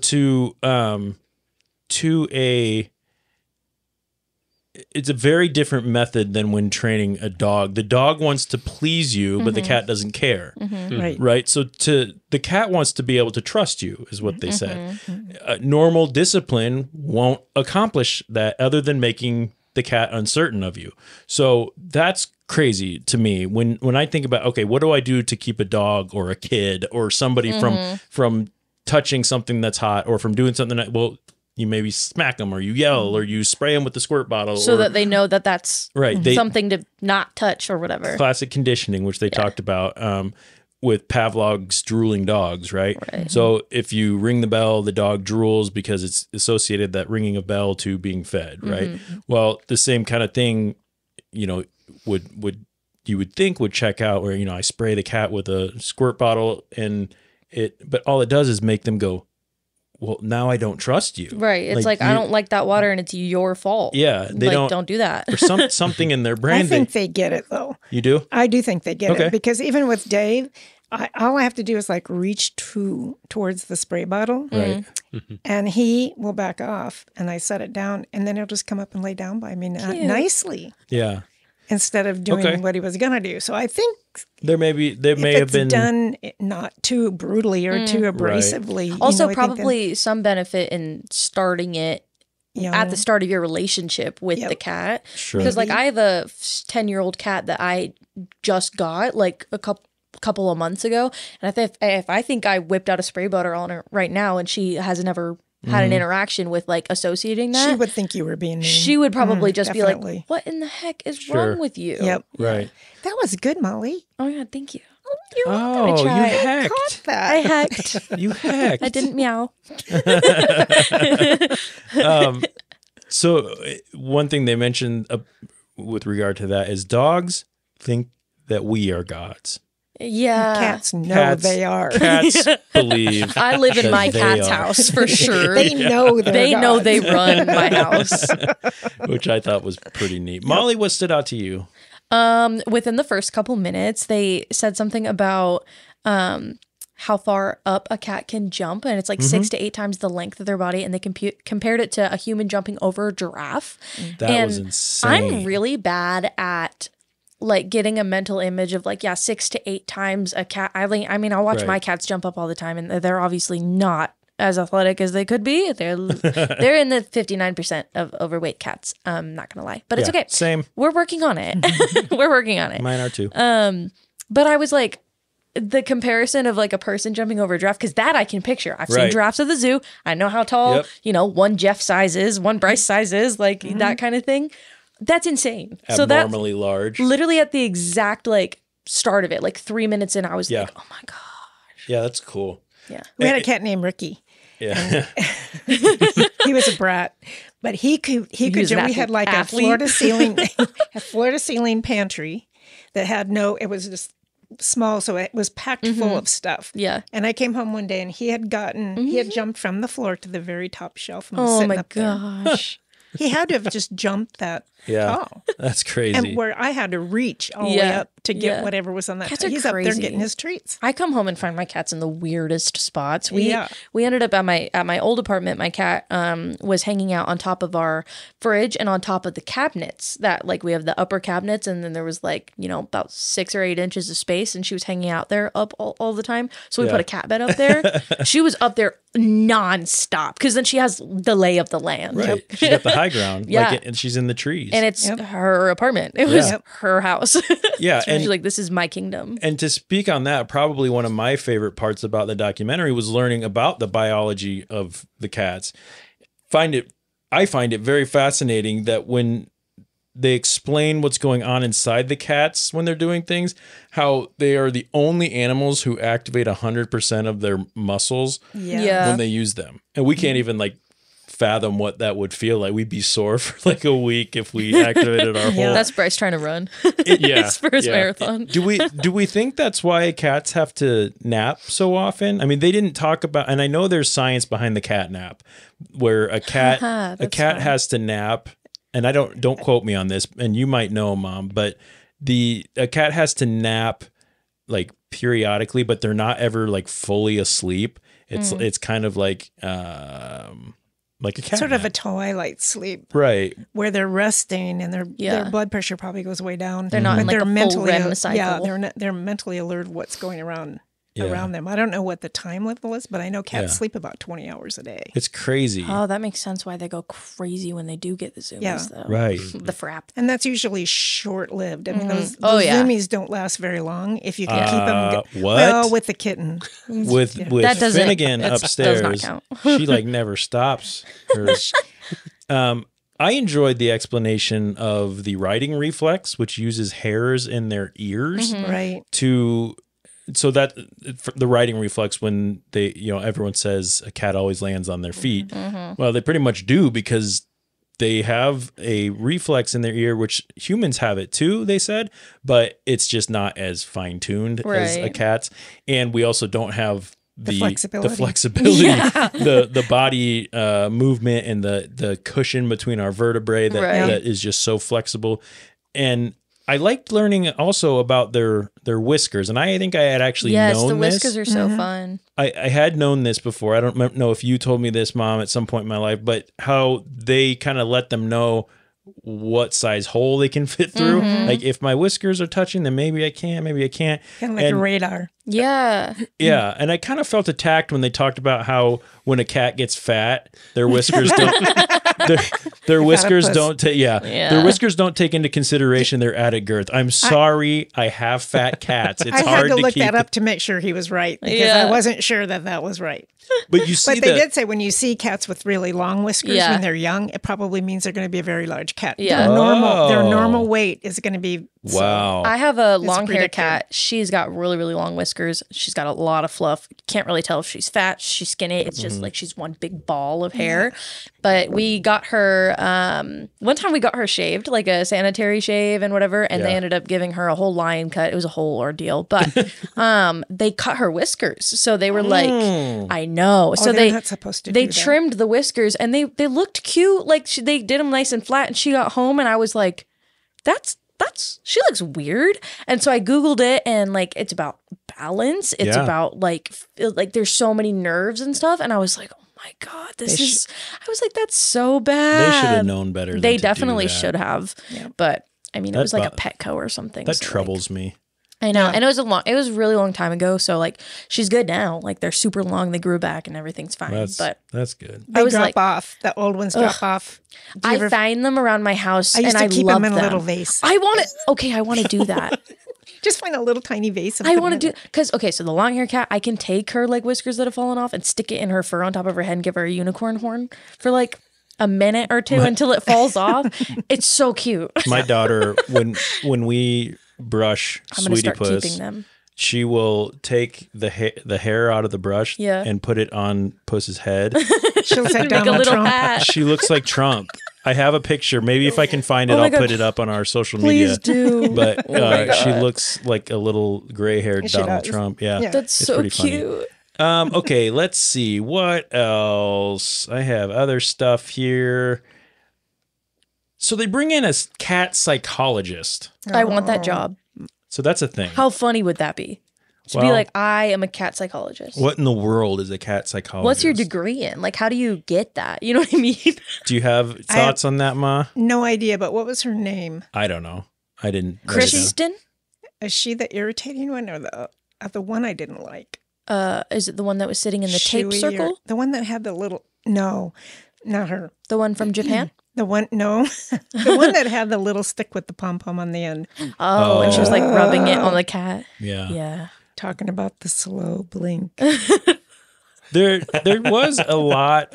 it's a very different method than when training a dog. The dog wants to please you, but the cat doesn't care. Right. Right. So the cat wants to be able to trust you, is what they said. Normal discipline won't accomplish that other than making the cat uncertain of you. So that's crazy to me when I think about, okay, what do I do to keep a dog or a kid or somebody from touching something that's hot or from doing something that, well, you maybe smack them or you yell or you spray them with the squirt bottle. So or, that they know that that's right, something to not touch or whatever. classic conditioning, which they talked about with Pavlov's drooling dogs, right? So if you ring the bell, the dog drools because it's associated that ringing a bell to being fed, right? Well, the same kind of thing, you know, would you would think would check out where, you know, I spray the cat with a squirt bottle but all it does is make them go, well, now I don't trust you. Right. It's like I don't like that water and it's your fault. Yeah. They don't do that. For something in their brain. I think they get it though. You do? I do think they get Okay. it because even with Dave, all I have to do is like reach towards the spray bottle, Right. and he will back off, and I set it down, and then he'll just come up and lay down by me nicely Yeah. instead of doing Okay. what he was gonna do. So I think There may if have been done not too brutally or too abrasively. you Also, know, I think then probably some benefit in starting it young. at the start of your relationship with the cat. Sure. Because like I have a 10-year-old cat that I just got like a couple of months ago, and if I think I whipped out a spray bottle on her right now and she has never had an interaction with like associating that, She would think you were being mean. she would probably just be definitely. like, what in the heck is Sure. wrong with you? Yep. right. That was good, Molly. Oh yeah, thank you. Oh, you tried. hacked. Caught that. I hacked. You hacked. I didn't meow. So one thing they mentioned with regard to that is dogs think that we are gods. Yeah. Cats know Cats- they are. Cats believe. I live in that my they cat's are. house for sure. They know they're They know gods. they run my house. Which I thought was pretty neat. Molly, what stood out to you? Within the first couple minutes, they said something about how far up a cat can jump, and it's like 6 to 8 times the length of their body, and they compared it to a human jumping over a giraffe. That was insane. I'm really bad at like getting a mental image of like 6 to 8 times a cat. I mean, I'll watch Right. my cats jump up all the time, and they're obviously not as athletic as they could be. They're in the 59% of overweight cats. I'm not gonna lie, but it's Yeah, okay. same. We're working on it. We're working on it. Mine are too. But I was like, the comparison of like a person jumping over a giraffe, because that I can picture. I've seen Right. giraffes at the zoo. I know how tall, Yep. one Jeff size is, one Bryce size is, like that kind of thing. That's insane. So that's Abnormally large. literally at the exact like start of it, like 3 minutes in, I was Yeah. like, oh my God. Yeah, that's cool. Yeah. We had a cat named Ricky, Yeah. He was a brat, but he could. was an We had like athlete. a floor to ceiling pantry that had no. It was just small, so it was packed full of stuff. Yeah. And I came home one day, and he had jumped from the floor to the very top shelf and was Oh sitting my up there. gosh. He had to have just jumped that Yeah. tall. That's crazy. And where I had to reach all the way Yeah. up to get Yeah. whatever was on that. Cats are He's up there crazy. getting his treats. I come home and find my cats in the weirdest spots. We Yeah. ended up at my old apartment. My cat was hanging out on top of our fridge and on top of the cabinets. That like we have the upper cabinets, and then there was like about 6 or 8 inches of space, and she was hanging out there up all the time. So we Yeah. put a cat bed up there. She was up there nonstop because then she has the lay of the land. right. She got the high ground. Yeah. And she's in the trees. And it's her apartment. It was Yeah. her house. Yeah, So she's like, this is my kingdom. And to speak on that, probably one of my favorite parts about the documentary was learning about the biology of the cats. I find it very fascinating that when they explain what's going on inside the cats when they're doing things, how they are the only animals who activate 100% of their muscles Yeah. when they use them. And we can't even like fathom what that would feel like. We'd be sore for like a week if we activated our whole. That's Bryce trying to run. Yeah, His first yeah. marathon. Do we think that's why cats have to nap so often? I mean, they didn't talk about, and I know there's science behind the cat nap, where a cat has to nap, and I don't quote me on this, and you might know, Mom, but a cat has to nap like periodically, but they're not ever like fully asleep. It's kind of like a cat Sort nap. of a twilight sleep. Right. Where they're resting and their blood pressure probably goes way down. They're not in like a full REM cycle. Yeah, they're mentally alert of what's going around them. I don't know what the time level is, but I know cats sleep about 20 hours a day. It's crazy. Oh, that makes sense why they go crazy when they do get the zoomies, though. Right. The frap. And that's usually short-lived. I mean, those yeah. zoomies don't last very long if you can keep them. What? Well, with the kitten. With That doesn't- Finnegan does upstairs, not count. she like never stops. I enjoyed the explanation of the riding reflex, which uses hairs in their ears Right. so that the riding reflex, when they, everyone says a cat always lands on their feet. Well, they pretty much do, because they have a reflex in their ear, which humans have it too, they said, but it's just not as fine tuned as a Right. cat's. And we also don't have the flexibility. the body movement and the cushion between our vertebrae that is just so flexible. And I liked learning also about their whiskers, and I think I had actually known this. Yes, the whiskers are so fun. I had known this before. I don't know if you told me this, Mom, at some point in my life, but how they kind of let them know what size hole they can fit through. Like if my whiskers are touching, then maybe I can, maybe I can't. Kind of like a radar. Yeah. Yeah, and I kind of felt attacked when they talked about how when a cat gets fat, their whiskers don't their whiskers don't take their whiskers don't take into consideration their added girth. I'm sorry, I have fat cats. It's I hard had to look keep that up to make sure he was right, because Yeah. I wasn't sure that was right. But you see But they did say when you see cats with really long whiskers Yeah. when they're young, it probably means they're going to be a very large cat. Yeah. Their normal weight is going to be Wow. I have a long hair predicted. cat. She's got really, really long whiskers. She's got a lot of fluff. Can't really tell if she's fat, she's skinny. It's just like she's one big ball of hair. But we got her, one time we got her shaved, like a sanitary shave and whatever. And they ended up giving her a whole line cut. It was a whole ordeal. But they cut her whiskers. So they were like, I know. So they're they not supposed to they do that. trimmed the whiskers and they looked cute. Like they did them nice and flat. And she got home and I was like, she looks weird. And so I Googled it, and like, it's about balance. It's about like there's so many nerves and stuff. And I was like, oh my God, I was like, that's so bad. They should have known better. They than to definitely do that. should have. But I mean, it was like a Petco or something. That so, like, troubles me. I know. And it was a really long time ago. So like, she's good now. Like they're super long. They grew back and everything's fine. That's good. They I was drop like, off. The old ones drop off. I find them around my house. I used and to keep love them in a little vase. I want to do that. Just find a little tiny vase. I want to do, because, okay, so the long hair cat, I can take her like whiskers that have fallen off and stick it in her fur on top of her head and give her a unicorn horn for like a minute or two until it falls off. It's so cute. My daughter, when we brush I'm going to Sweetie start Puss, keeping them. she will take the hair out of the brush and put it on Puss's head. She'll say Make a little Trump. hat. She looks like Trump. I have a picture. Maybe if I can find it, I'll put it up on our social media. Please do. But she looks like a little gray-haired Donald Trump. Yeah. That's It's so pretty funny. cute. Okay, let's see. What else? I have other stuff here. So they bring in a cat psychologist. I want that job. So that's a thing. How funny would that be? To be like, I am a cat psychologist. What in the world is a cat psychologist? What's your degree in? Like, how do you get that? You know what I mean? Do you have thoughts on that, Ma? No idea, but what was her name? I don't know. I didn't. Kristen? Is she the irritating one or the one I didn't like? Is it the one that was sitting in the tape Shui circle? or the one that had the little... No, not her. The one from Japan? The one, no. The one that had the little stick with the pom-pom on the end. Oh, and she was like rubbing it on the cat. Yeah. Yeah. Talking about the slow blink. There was a lot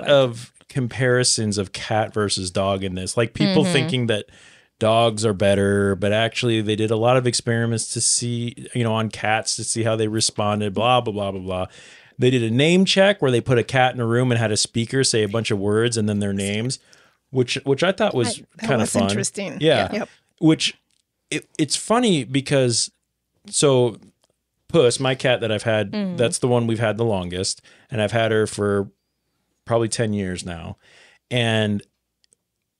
of comparisons of cat versus dog in this. Like people thinking that dogs are better, but actually they did a lot of experiments to see, on cats to see how they responded, blah, blah, blah, blah, blah. They did a name check where they put a cat in a room and had a speaker say a bunch of words and then their names, which I thought was kind of fun. Interesting. Yeah. Yep. Which it's funny because so Puss, my cat that I've had, that's the one we've had the longest, and I've had her for probably 10 years now. And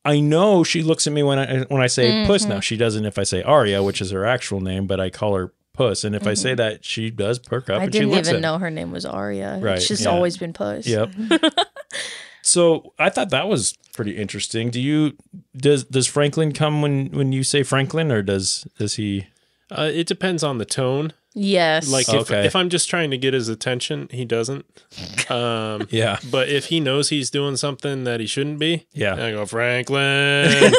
I know she looks at me when I say Puss now. She doesn't if I say Aria, which is her actual name, but I call her Puss. And if I say that, she does perk up. I and she didn't looks even at know her name was Aria. Right, It's just yeah. always been Puss. Yep. So I thought that was pretty interesting. Does Franklin come when you say Franklin, or does he? It depends on the tone. Yes. Like if I'm just trying to get his attention, he doesn't. Yeah. But if he knows he's doing something that he shouldn't be, I go, Franklin.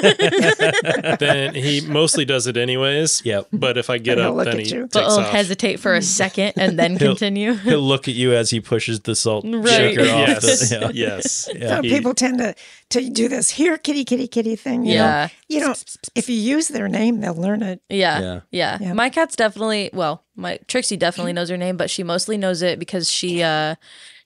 Then he mostly does it anyways. Yep. But if I get up, then he takes But he'll off. hesitate for a second and then continue. He'll look at you as he pushes the salt shaker off. Yes. Yeah. People tend to do this here, kitty, kitty, kitty thing. You know, if you use their name, they'll learn it. Yeah. My cat's definitely, my Trixie definitely knows her name, but she mostly knows it because she has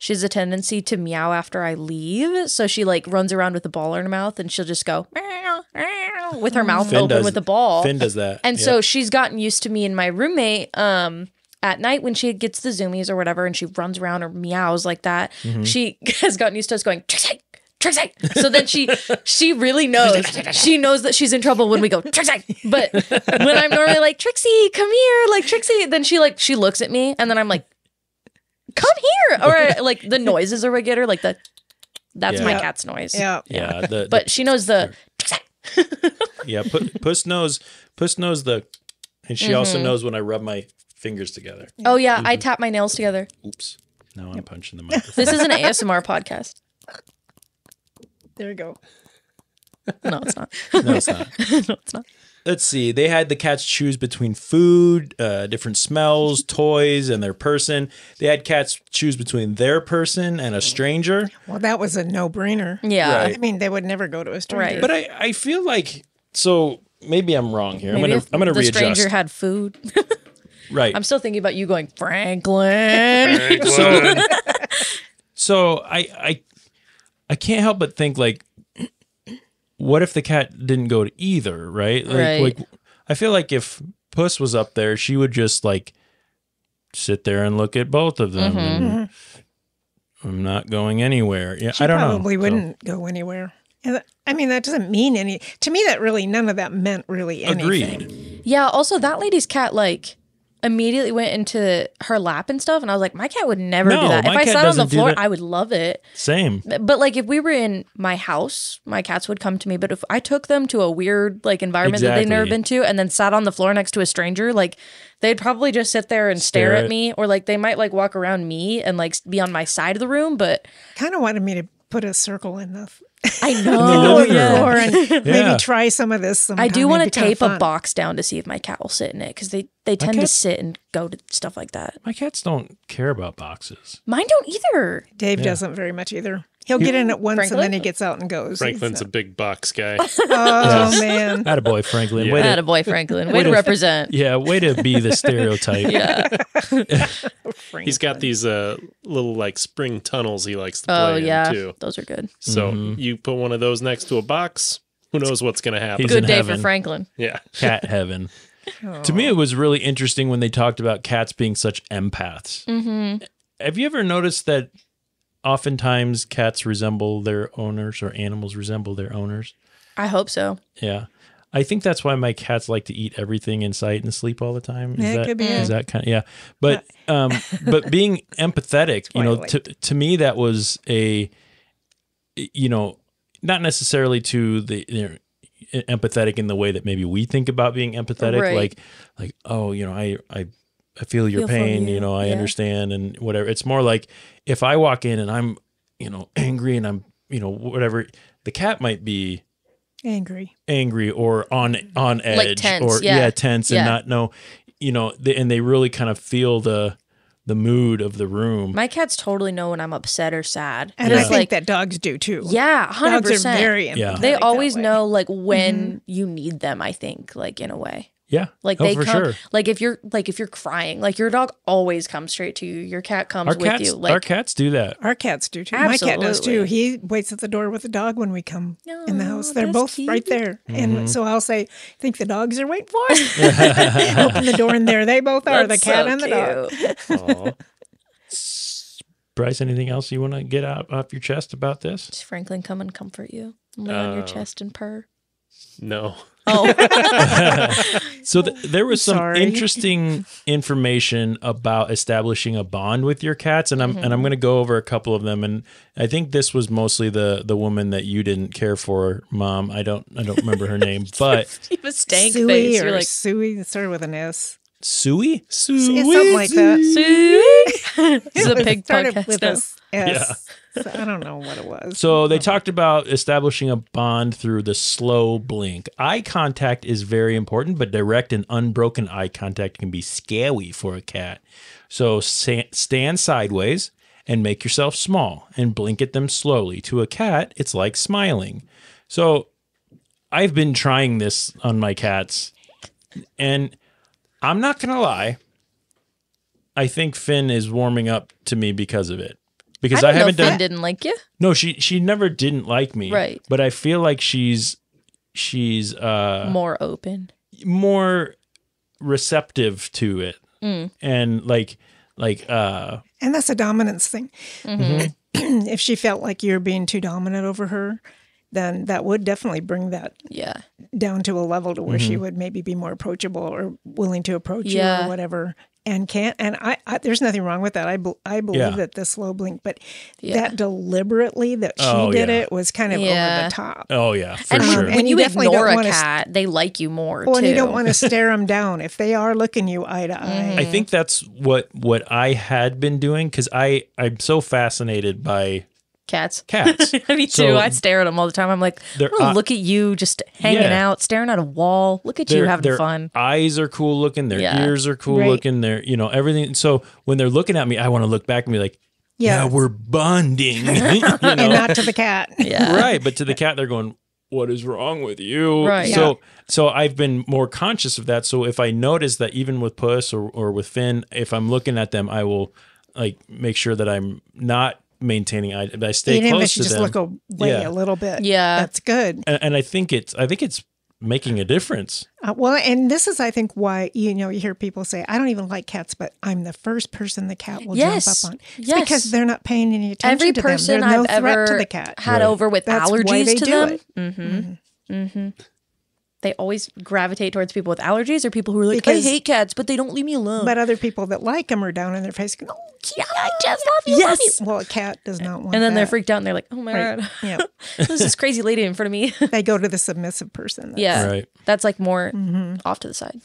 a tendency to meow after I leave. So she like runs around with a ball in her mouth and she'll just go meow, meow, with her mouth open with the ball. Finn does that. And so she's gotten used to me and my roommate at night when she gets the zoomies or whatever and she runs around or meows like that. She has gotten used to us going, Trixie. Trixie. So then she really knows. She knows that she's in trouble when we go, Trixie. But when I'm normally like, Trixie, come here, like Trixie, then she looks at me and then I'm like, come here. Or like the noises are get her, like that's my cat's noise. Yeah. Yeah. But she knows the yeah, Puss knows the, and she also knows when I rub my fingers together. Oh yeah, I tap my nails together. Oops. Now I'm punching the microphone. This is an ASMR podcast. There you go. No, it's not. No, it's not. No, it's not. Let's see. They had the cats choose between food, different smells, toys, and their person. They had cats choose between their person and a stranger. Well, that was a no-brainer. Yeah. Right. I mean, they would never go to a stranger. Right. But I feel like, so maybe I'm wrong here. Maybe I'm going to the readjust. stranger had food. Right. I'm still thinking about you going, Franklin. So I can't help but think like, what if the cat didn't go to either, right? Like I feel like if Puss was up there, she would just like sit there and look at both of them. And I'm not going anywhere. Yeah, She I don't know. probably wouldn't go anywhere. And I mean, that doesn't mean any. To me, that really none of that meant really anything. Agreed. Yeah, also that lady's cat like immediately went into her lap and stuff and I was like, my cat would never do that. If my I cat sat on the doesn't do floor, that. I would love it. Same. But like if we were in my house, my cats would come to me. But if I took them to a weird like environment that they've never Exactly. been to and then sat on the floor next to a stranger, like they'd probably just sit there and stare at me, or like they might like walk around me and like be on my side of the room. But Kind of wanted me to put a circle in the I know. floor and maybe try some of this. I do want to tape a box. box down to see if my cat will sit in it because they tend to cats- sit and go to stuff like that. My cats don't care about boxes. Mine don't either. Dave doesn't very much either. He'll get in at once Franklin? and then he gets out and goes. Franklin's a big box guy. Oh, man. Attaboy, Franklin. Attaboy, Franklin. Way to represent. Yeah, way to be the stereotype. Yeah. He's got these little like spring tunnels he likes to play in too. Those are good. So you put one of those next to a box, who knows what's going to happen. He's Good in day heaven. for Franklin. Yeah. Cat heaven. To me, it was really interesting when they talked about cats being such empaths. Have you ever noticed that oftentimes cats resemble their owners or animals resemble their owners? I hope so. Yeah. I think that's why my cats like to eat everything in sight and sleep all the time. Yeah, it could be. Is that kind of, yeah. But but being empathetic, you know, to me that was a, you know, not necessarily to the empathetic in the way that maybe we think about being empathetic, Right. like oh, you know, I feel your pain, you know, I understand and whatever. It's more like if I walk in and I'm, you know, angry and I'm, you know, whatever, the cat might be angry or on edge, like tense, or tense and not know, you know, and they really kind of feel the mood of the room. My cats totally know when I'm upset or sad. And I think that dogs do too. Yeah, 100%. Dogs are very empathetic. They always know like when you need them, I think, like in a way. Yeah. Like oh, they for come sure. like if you're crying, like your dog always comes straight to you. Your cat comes with you. Like our cats do that. Our cats do too. Absolutely. My cat does too. He waits at the door with the dog when we come in the house. They're that's both cute. right there. And so I'll say, I think the dogs are waiting for us. Open the door and there they both are, That's the cat so and the dog. Bryce, anything else you want to get off your chest about this? Does Franklin come and comfort you? Lay on your chest and purr? No. Oh. So there was some interesting information about establishing a bond with your cats, and I'm going to go over a couple of them. And I think this was mostly the woman that you didn't care for, Mom. I don't remember her name, but You have a stank Suey face. or You're like Suey. It started with an S. Suey? Yeah, something like that. Suey. This is a pig started podcast with now. a S. So I don't know what it was. So they talked about establishing a bond through the slow blink. Eye contact is very important, but direct and unbroken eye contact can be scary for a cat. So stand sideways and make yourself small and blink at them slowly. To a cat, it's like smiling. So I've been trying this on my cats, and I'm not going to lie. I think Finn is warming up to me because of it. Because I haven't done. Finn didn't like you? No, she never didn't like me. Right. But I feel like she's more open, more receptive to it, and like and that's a dominance thing. If she felt like you're being too dominant over her, then that would definitely bring that down to a level to where she would maybe be more approachable or willing to approach you or whatever. And I there's nothing wrong with that. I believe that the slow blink, but that deliberately that she did it was kind of over the top. Oh yeah, for and sure. When you definitely ignore don't a wanna cat, they like you more Well, too. and you don't want to stare them down if they are looking you eye to eye. I think that's what I had been doing because I'm so fascinated by Cats. So Me too. I stare at them all the time. I'm like, look at you just hanging out, staring at a wall. Look at you having their fun. Eyes are cool looking. Their ears are cool looking. Their, everything. So when they're looking at me, I want to look back and be like, yeah, we're bonding. And not to the cat. Right. But to the cat, they're going, what is wrong with you? Right. So I've been more conscious of that. So if I notice that even with Puss or with Finn, if I'm looking at them, I will like make sure that I'm not maintaining eye. I stay Even close if you to just them. look away a little bit. Yeah, that's good. And I think it's making a difference. Well, and this is, I think, why you hear people say, "I don't even like cats, but I'm the first person the cat will jump up on." It's because they're not paying any attention Every to them. person There's no I've threat ever to the cat. had over with That's why allergies they to do them. it. They always gravitate towards people with allergies or people who are like, Because- I hate cats, but they don't leave me alone. But other people that like them are down in their face going, "Oh, yeah, I just love you. Love you. Well, a cat does not want And then they're that. freaked out and they're like, oh my God. Yeah. There's this crazy lady in front of me. They go to the submissive person. Yeah. Right. That's like more off to the side.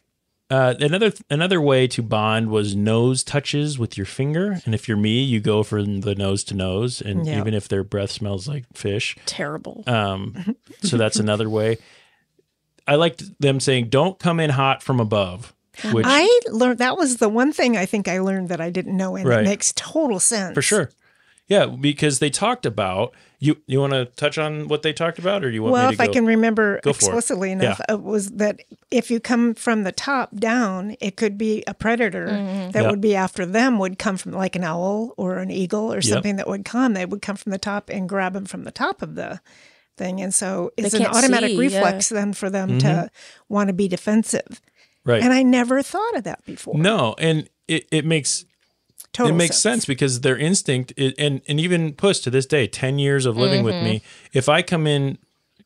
Another way to bond was nose touches with your finger. And if you're me, you go for the nose to nose. And even if their breath smells like fish. Terrible. So that's another way. I liked them saying, don't come in hot from above. Which I learned, that was the one thing I think I learned that I didn't know, and Right. it makes total sense. For sure. Yeah, because they talked about you want to touch on what they talked about, or do you want me to if I can remember Go for it. explicitly enough, it was that if you come from the top down, it could be a predator that would be after them, would come from like an owl or an eagle or something that would come. They would come from the top and grab them from the top of the thing. And so it's an automatic reflex then for them to want to be defensive. Right. And I never thought of that before. No, and it makes Total sense because their instinct and even Puss to this day, 10 years of living with me, if I come in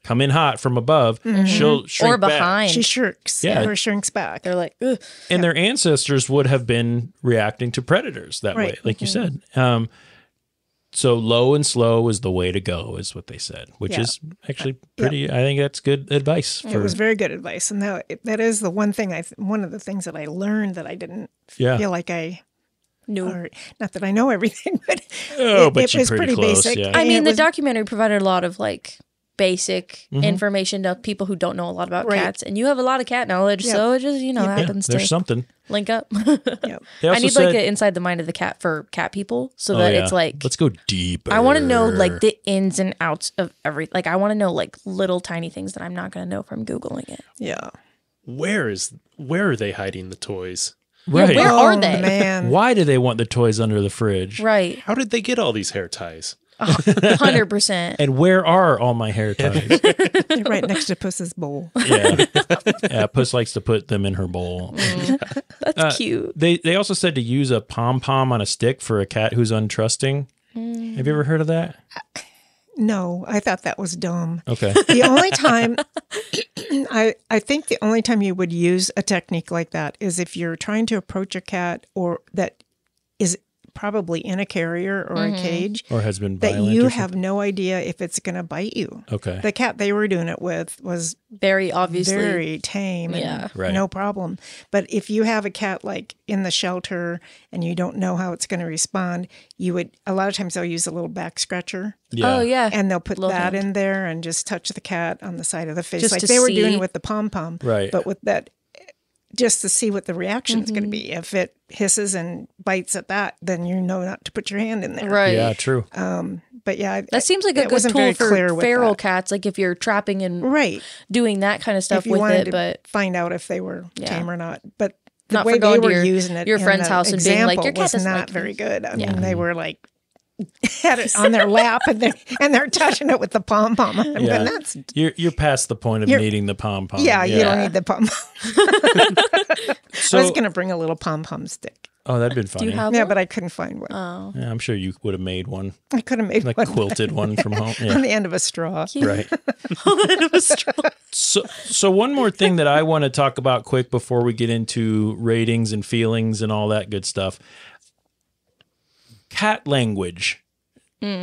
hot from above, she'll shrink or behind. back. She shrinks or shrinks back. They're like, ugh. And their ancestors would have been reacting to predators that way, like you said. So low and slow is the way to go, is what they said, which is actually pretty. I think that's good advice. It was very good advice, and that is the one thing one of the things that I learned that I didn't feel like I knew. Or, not that I know everything, but it was pretty close, basic. Yeah. I mean, the documentary provided a lot of like basic information to people who don't know a lot about cats, and you have a lot of cat knowledge, so it just happens there's to something link up. I need like an inside the mind of the cat for cat people, so that it's like, let's go deeper. I want to know like the ins and outs of every. Like I want to know like little tiny things that I'm not going to know from Googling it. Yeah. Where are they hiding the toys? Right. Where are they? Man. Why do they want the toys under the fridge? Right. How did they get all these hair ties? 100%. And where are all my hair ties? They're right next to Puss's bowl. Yeah, Puss likes to put them in her bowl. That's cute. They also said to use a pom-pom on a stick for a cat who's untrusting. Have you ever heard of that? No, I thought that was dumb. Okay. The only time, I think the only time you would use a technique like that is if you're trying to approach a cat or that is probably in a carrier or a cage. Or has been that violent. you have no idea if it's going to bite you. Okay. The cat they were doing it with was very obviously very tame and no problem. But if you have a cat like in the shelter and you don't know how it's going to respond, you would, a lot of times they'll use a little back scratcher. Yeah. Oh, yeah. And they'll put that in there and just touch the cat on the side of the face. Just like they were doing with the pom-pom. Right. But with that, just to see what the reaction is going to be. If it hisses and bites at that, then you know not to put your hand in there. Right. Yeah, true. But yeah, that seems like a good tool for feral cats. Like if you're trapping and doing that kind of stuff if you with wanted it, but find out if they were tame or not. But the not way for they going were to using it, your friend's house and being like, your cat was doesn't not like very me. good. I mean, they were like had it on their lap and they're touching it with the pom pom. I'm going, that's you're past the point of needing the pom pom. Yeah, you don't need the pom pom. So, I was going to bring a little pom pom stick. Oh, that'd been funny. Do you have one? one? But I couldn't find one. Oh. Yeah, I'm sure you would have made one. I could have made like one. Like quilted one from home. Yeah. On the end of a straw. Cute. Right. On the end of a straw. So one more thing that I want to talk about quick before we get into ratings and feelings and all that good stuff. Cat language.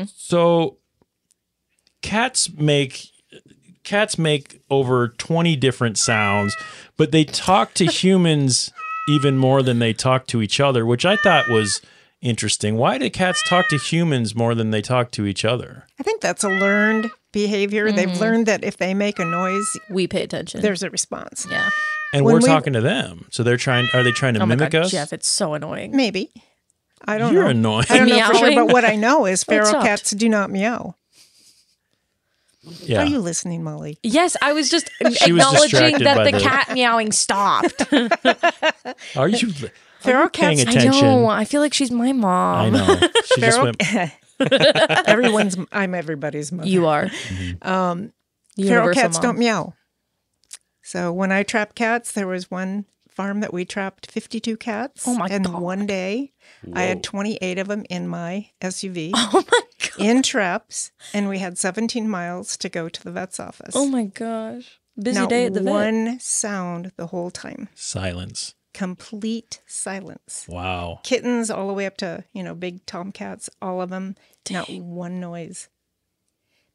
So cats make over 20 different sounds, but they talk to humans even more than they talk to each other, which I thought was interesting. Why do cats talk to humans more than they talk to each other? I think that's a learned behavior. They've learned that if they make a noise, we pay attention. There's a response. Yeah. And we're talking to them. So are they trying to mimic us? Jeff, it's so annoying. Maybe. I don't You're know. annoying. I don't know for sure, Meowing? but what I know is feral cats do not meow. Yeah. Are you listening, Molly? Yes, I was just She was acknowledging distracted that by the the- cat meowing stopped. Are you Feral paying cats- I attention? know. I feel like she's my mom. I know. She just Feral, went. I'm everybody's mother. You are. Feral Universal cats mom. don't meow. So when I trap cats, there was one farm that we trapped 52 cats. Oh my and God. one day, I had 28 of them in my SUV. Oh my God. In traps, and we had 17 miles to go to the vet's office. Oh my gosh. Busy Not day at the vet. one sound the whole time. Silence. Complete silence. Wow. Kittens all the way up to, big tomcats, all of them, not one noise.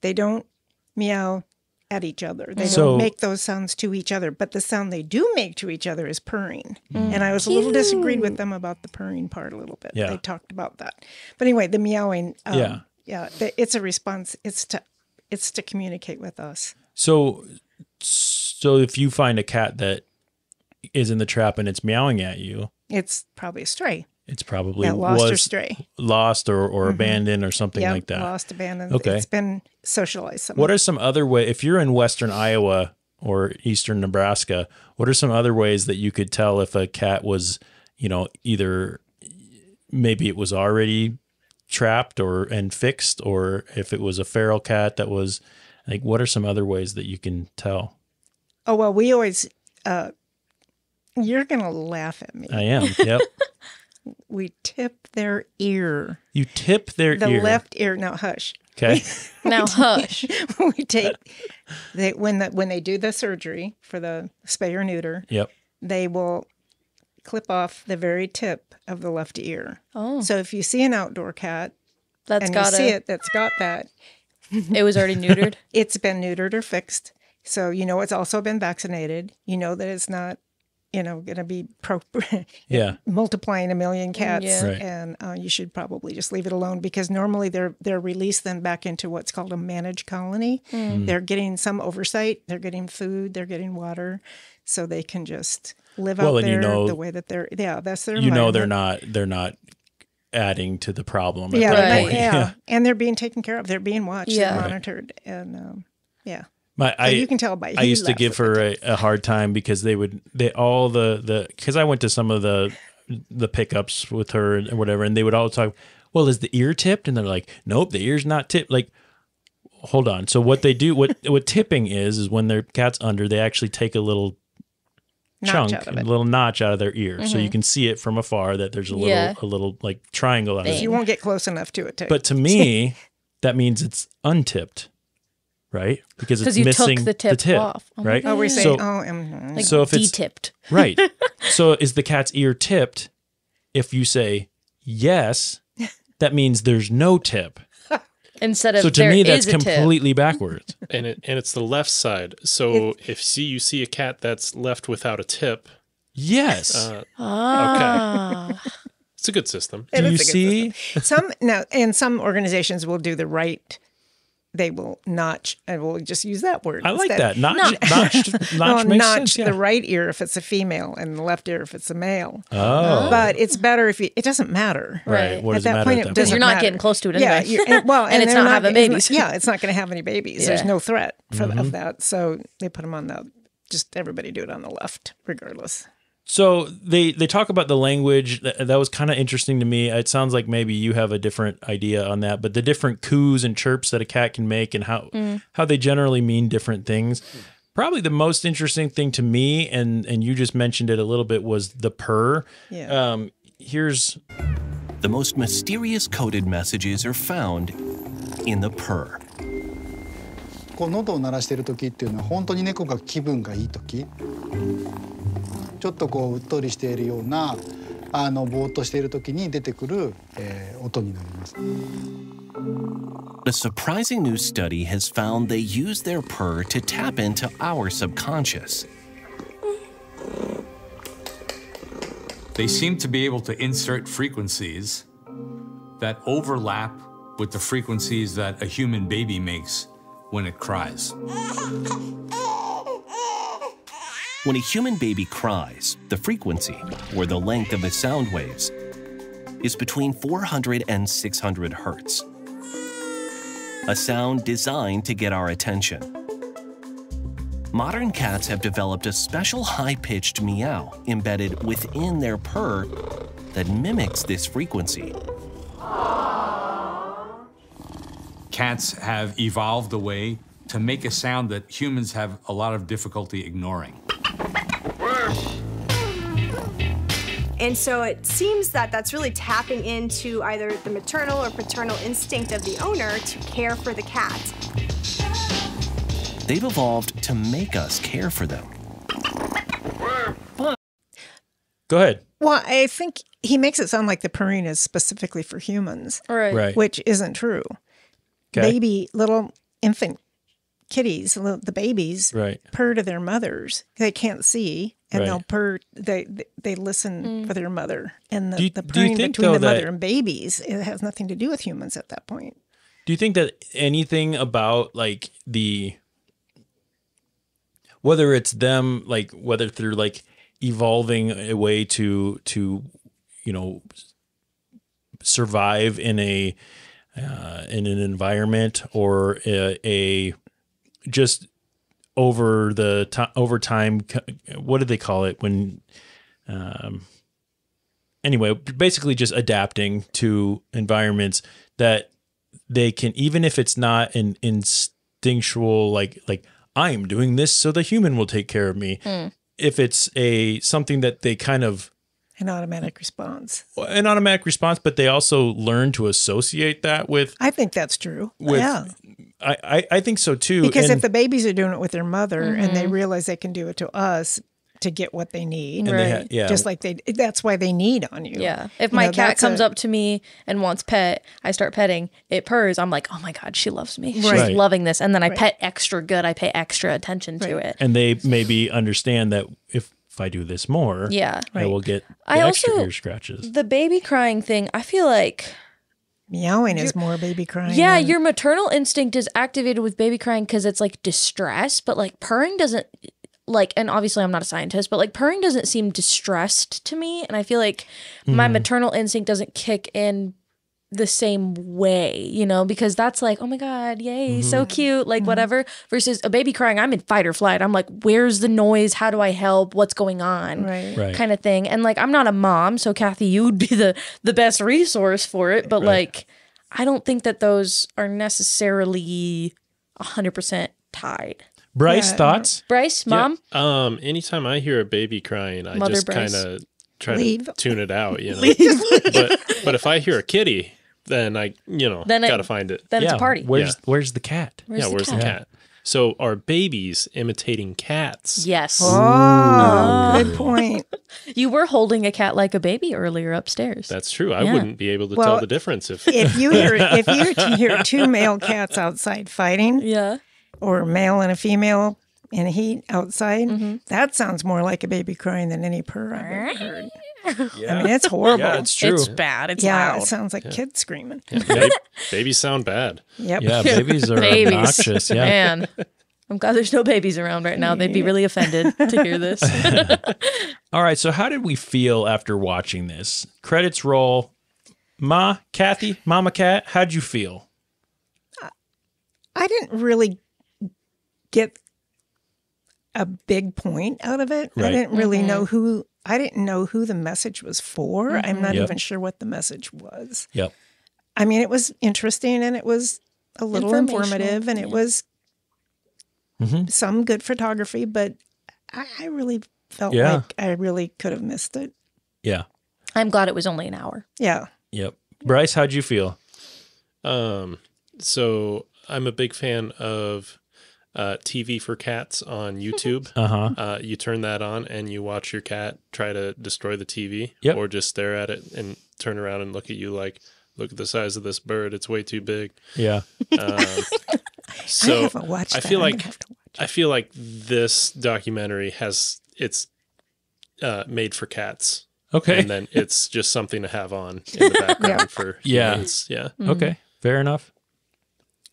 They don't meow at each other. They don't make those sounds to each other, but the sound they do make to each other is purring. And I was a little disagreed with them about the purring part a little bit. Yeah. They talked about that. But anyway, the meowing, it's a response. It's to communicate with us. So if you find a cat that is in the trap and it's meowing at you, It's probably a stray. It's probably lost or stray. Lost or abandoned or something like that. Lost, abandoned. Okay. It's been socialized somewhere. What are some other ways, if you're in western Iowa or eastern Nebraska, what are some other ways that you could tell if a cat was, either maybe it was already trapped and fixed, or if it was a feral cat that was, like, what are some other ways that you can tell? Oh, well, we always, you're going to laugh at me. I am, yep. We tip their ear. You tip their ear. The left ear. Now, hush. Okay. Now, hush. We take, when they do the surgery for the spay or neuter, yep, they will clip off the very tip of the left ear. Oh. So if you see an outdoor cat That's got that's got that. It was already neutered? It's been neutered or fixed. So it's also been vaccinated. You know that it's not, going to be multiplying a million cats. Yeah. Right. And you should probably just leave it alone, because normally they're released then back into what's called a managed colony. They're getting some oversight. They're getting food. They're getting water. So they can just live out there the way that they're, that's their environment. They're not adding to the problem at that point. Yeah. And they're being taken care of. They're being watched and Right. monitored. And So you can tell by I used to give her a hard time because because I went to some of the pickups with her and whatever, and they would all talk, well, is the ear tipped? And they're like, nope, the ear's not tipped. Like, hold on. So what they do, what tipping is when their cat's under, they actually take a little chunk, a little notch out of their ear, so you can see it from afar that there's a little like triangle out of it. You won't get close enough to it. But to me, that means it's untipped. Right? Because it's missing took the tip off. Oh, right? Oh, we're saying, so if it's de-tipped. Right. So is the cat's ear tipped? If you say yes, that means there's no tip. Instead of so to me, that's completely backwards. And it's the left side. So if you see a cat that's left without a tip. Yes. Okay. It's a good system. Do you see? Some organizations will do the right. They will notch, and we'll just use that word. I like instead. that. Notch makes notch sense, yeah. the right ear if it's a female and the left ear if it's a male. Oh. But it's better if it doesn't matter. Right. What does it matter? Because you're not getting close to it anyway. Yeah. And it's not having babies. It's not going to have any babies. There's no threat of that. So they put them on just everybody do it on the left, regardless. So they talk about the language. That was kind of interesting to me. It sounds like maybe you have a different idea on that, but the different coos and chirps that a cat can make and how they generally mean different things. Probably the most interesting thing to me, and you just mentioned it a little bit, was the purr. Yeah. Here's... The most mysterious coded messages are found in the purr. こう喉を鳴らしている時っていうのは本当に猫が気分がいい時ちょっとこううっとりしているようなぼーっとしている時に出てくる、音になります。 A surprising new study has found they use their purr to tap into our subconscious. They seem to be able to insert frequencies that overlap with the frequencies that a human baby makes when it cries. When a human baby cries, the frequency, or the length of the sound waves, is between 400 and 600 hertz. A sound designed to get our attention. Modern cats have developed a special high-pitched meow embedded within their purr that mimics this frequency. Cats have evolved a way to make a sound that humans have a lot of difficulty ignoring. And so it seems that that's really tapping into either the maternal or paternal instinct of the owner to care for the cat. They've evolved to make us care for them. Go ahead. Well, I think he makes it sound like the purring is specifically for humans. Right. Which isn't true. Okay. Baby, little infant kitties, the babies, purr to their mothers. They can't see, and they'll purr. They listen for their mother, and the purring between the mother and babies, it has nothing to do with humans at that point. Do you think that anything about like whether it's them, like whether through like evolving a way to survive in in an environment or just over time. What do they call it when? Anyway, basically just adapting to environments that they can, even if it's not an instinctual like I am doing this so the human will take care of me. If it's something that they kind of an automatic response, but they also learn to associate that with. I think that's true. I think so too. Because if the babies are doing it with their mother and they realize they can do it to us to get what they need, right? Just like that's why they need on you. Yeah. If my cat comes up to me and wants pet, I start petting. It purrs. I'm like, oh my God, she loves me. She's loving this. And then I pet extra good. I pay extra attention to it. And they maybe understand that if I do this more, I will get extra ear scratches. The baby crying thing, I feel like meowing is more baby crying. Yeah, your maternal instinct is activated with baby crying because it's like distress, but like purring doesn't. And obviously I'm not a scientist, but like purring doesn't seem distressed to me. And I feel like my maternal instinct doesn't kick in the same way, because that's like, oh my God, yay, so cute, like whatever, versus a baby crying, I'm in fight or flight. I'm like, where's the noise? How do I help? What's going on? Right. Kind of thing. And like, I'm not a mom. So Kathy, you would be the best resource for it. But like, I don't think that those are necessarily 100% tied. Bryce, thoughts? Bryce, Mom? Yeah. Anytime I hear a baby crying, I just kind of try to tune it out, but if I hear a kitty, then I, gotta find it. Then it's a party. Where's the cat? Where's the cat? So are babies imitating cats? Yes. Oh, good point. You were holding a cat like a baby earlier upstairs. That's true. I wouldn't be able to tell the difference if you hear two male cats outside fighting. Yeah. Or a male and a female in heat outside, that sounds more like a baby crying than any purr I've ever heard. I mean, it's horrible. Yeah, it's true. It's bad. It's loud. It sounds like kids screaming. Babies sound bad. Yep. Yeah, babies are obnoxious. Yeah. Man, I'm glad there's no babies around right now. They'd be really offended to hear this. All right, so how did we feel after watching this? Credits roll. Kathy, Mama Cat, how'd you feel? I didn't really get a big point out of it. Right. I didn't really know who the message was for. I'm not even sure what the message was. Yep. I mean, it was interesting and it was a little informative and it was some good photography, but I really felt like I really could have missed it. Yeah. I'm glad it was only an hour. Yeah. Yep. Bryce, how'd you feel? So I'm a big fan of TV for cats on YouTube. You turn that on and you watch your cat try to destroy the TV or just stare at it and turn around and look at you like, look at the size of this bird. It's way too big. Yeah. So I haven't watched that. I feel like this documentary it's made for cats. Okay. And then it's just something to have on in the background for humans. Yeah. Okay. Fair enough.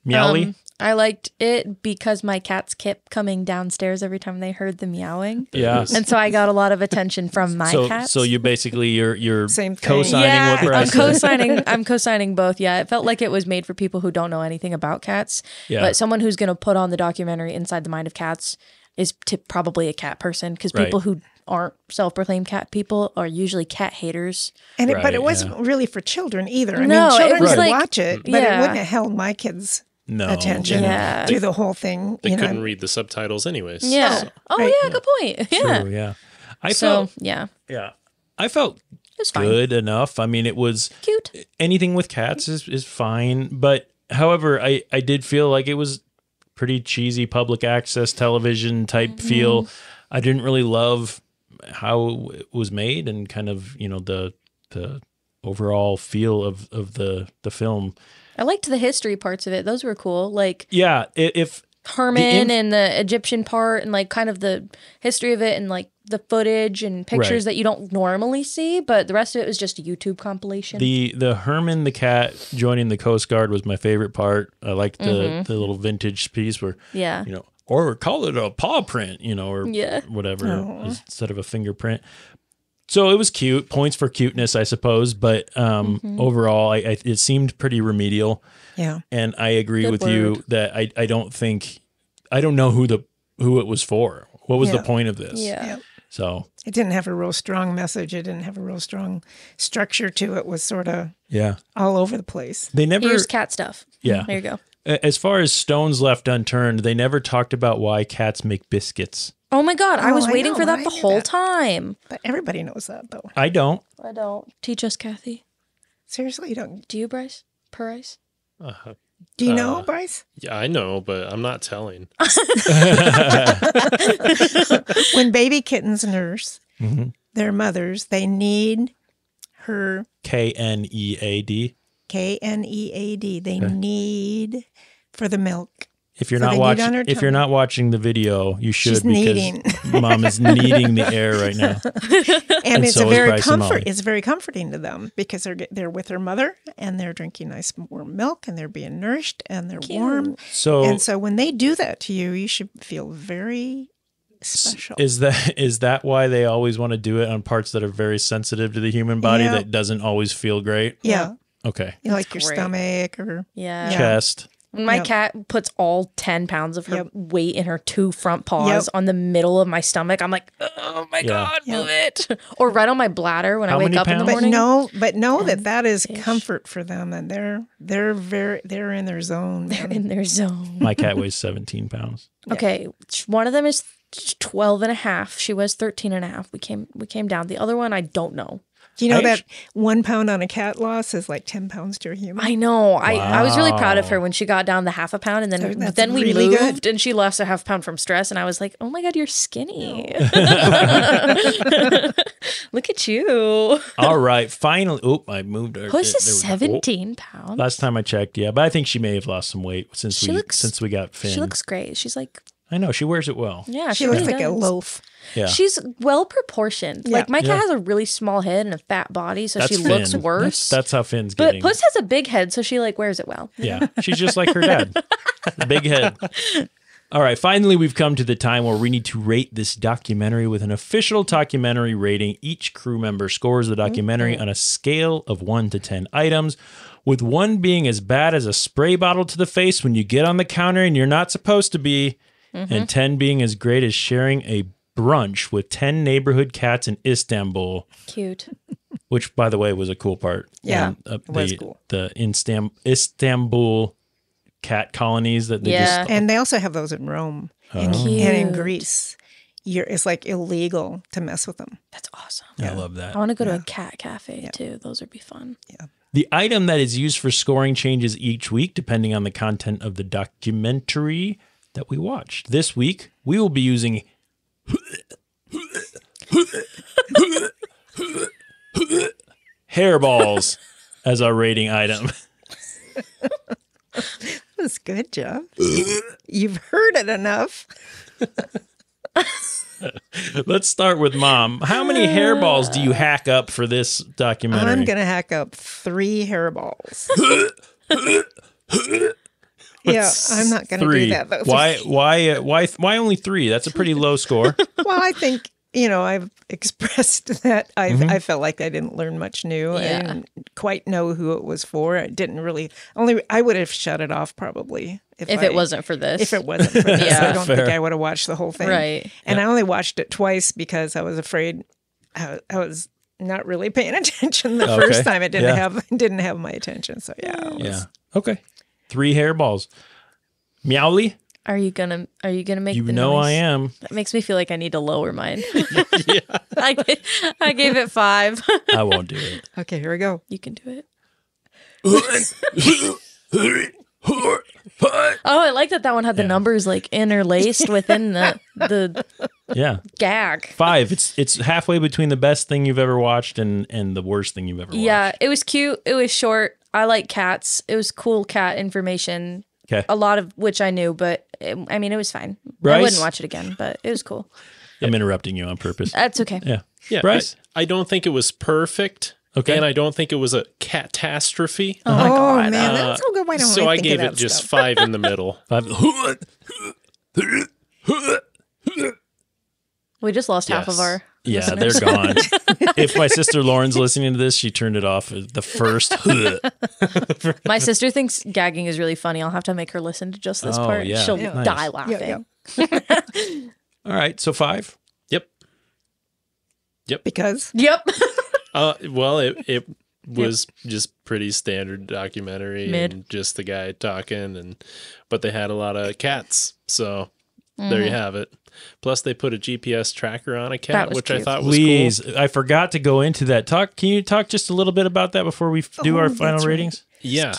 MEOWly? I liked it because my cats kept coming downstairs every time they heard the meowing. Yeah. And so I got a lot of attention from my cats. So you basically you're Same thing. co-signing what Bryce said. I'm co-signing both. Yeah. It felt like it was made for people who don't know anything about cats. Yeah. But someone who's going to put on the documentary Inside the Mind of Cats is probably a cat person, because people who aren't self-proclaimed cat people are usually cat haters. And but it wasn't really for children either. I No, mean, children it was could watch it, but it wouldn't have held my kids' attention through the whole thing. They couldn't read the subtitles anyways. Yeah. So. Good point. Yeah. True, yeah. I felt good enough. I mean, it was cute. Anything with cats is fine, but however, I did feel like it was pretty cheesy public access television type feel. I didn't really love how it was made and kind of, the overall feel of the film. I liked the history parts of it. Those were cool. Like, if Herman and the Egyptian part and like kind of the history of it and like the footage and pictures that you don't normally see, but the rest of it was just a YouTube compilation. The Herman the cat joining the Coast Guard was my favorite part. I liked the little vintage piece where or call it a paw print, or whatever instead of a fingerprint. So it was cute. Points for cuteness, I suppose. But overall, it seemed pretty remedial. Yeah. And I agree with you that I don't know who it was for. What was the point of this? Yeah. So it didn't have a real strong message. It didn't have a real strong structure to it. It was sort of all over the place. They never Here's cat stuff. Yeah. There you go. As far as stones left unturned, they never talked about why cats make biscuits. Oh my God. I was waiting for that the whole time. But everybody knows that, though. I don't. I don't. Teach us, Kathy. Seriously, you don't. Do you, Bryce? PURRice? Do you know, Bryce? Yeah, I know, but I'm not telling. When baby kittens nurse their mothers, they need her KNEAD. KNEAD. They need for the milk. If you're not watching the video, you should. She's kneading. Mom is kneading the air right now. And it's very comforting to them because they're with their mother and they're drinking nice warm milk and they're being nourished and they're warm. So when they do that to you, you should feel very special. Is that why they always want to do it on parts that are very sensitive to the human body that doesn't always feel great? Yeah. Okay. Like your stomach or chest. When my cat puts all 10 pounds of her weight in her 2 front paws on the middle of my stomach, I'm like, oh my God, move it. Or right on my bladder when I wake up in the morning. But know that is comfort for them, and they're in their zone. They're in their zone. My cat weighs 17 pounds. Okay. One of them is 12 and a half. She was 13 and a half. We came down. The other one, I don't know. Do you know that 1 pound on a cat loss is like 10 pounds to a human? I know. Wow. I was really proud of her when she got down to half a pound, and then we really moved, and she lost a half pound from stress, and I was like, oh my God, you're skinny. Look at you. All right. Finally. I moved her. Puss is 17 pounds. Last time I checked, but I think she may have lost some weight since we got Finn. She looks great. She's like... I know. She wears it well. Yeah, she looks like a loaf. Yeah. She's well proportioned. Yeah. Like my cat has a really small head and a fat body, so she looks worse. That's how Finn's getting. But Puss has a big head, so she wears it well. Yeah, she's just like her dad. Big head. All right, finally we've come to the time where we need to rate this documentary with an official Talkumentary rating. Each crew member scores the documentary on a scale of 1 to 10 items, with 1 being as bad as a spray bottle to the face when you get on the counter and you're not supposed to be, and 10 being as great as sharing a brunch with 10 neighborhood cats in Istanbul. Cute. Which, by the way, was a cool part. Yeah, it was cool. The Istanbul cat colonies that they just... And they also have those in Rome and in Greece. It's like illegal to mess with them. That's awesome. Yeah. I love that. I want to go to a cat cafe too. Those would be fun. Yeah. The item that is used for scoring changes each week depending on the content of the documentary that we watched. This week, we will be using hairballs as our rating item. That was good, Jeff. You've heard it enough. Let's start with Mom. How many hairballs do you hack up for this documentary? I'm going to hack up 3 hairballs. Yeah, I'm not going to do that though. Why only 3? That's a pretty low score. Well, I think I've expressed that I felt like I didn't learn much new. I didn't quite know who it was for. I didn't really. I would have shut it off probably if it wasn't for this. If it wasn't for this, I don't think I would have watched the whole thing. Right. And I only watched it twice because I was afraid I was not really paying attention the first time. It didn't have my attention. So Okay. 3 hairballs. MEOWly? Are you gonna make the noise? You know I am. That makes me feel like I need to lower mine. I gave it 5. I won't do it. Okay, here we go. You can do it. I like that one had the numbers like interlaced within the gag. 5. It's halfway between the best thing you've ever watched and the worst thing you've ever watched. Yeah, it was cute. It was short. I like cats. It was cool cat information. Okay. A lot of which I knew, but it was fine. Bryce? I wouldn't watch it again, but it was cool. I'm interrupting you on purpose. That's okay. Yeah. Bryce? I don't think it was perfect. Okay. And I don't think it was a catastrophe. Oh my God. Man, that's so good. Why don't so I think gave of it that just stuff? 5 in the middle. 5. We just lost half of our listeners. They're gone. If my sister Lauren's listening to this, she turned it off at the first. My sister thinks gagging is really funny. I'll have to make her listen to just this part. Yeah. She'll Nice. die laughing. All right, so 5. Yep. Because? Yep. Well, it was just pretty standard documentary and just the guy talking, but they had a lot of cats, so there you have it. Plus, they put a GPS tracker on a cat, which cute. I thought was cool. I forgot to go into that. Can you talk just a little bit about that before we do our final ratings? Yeah.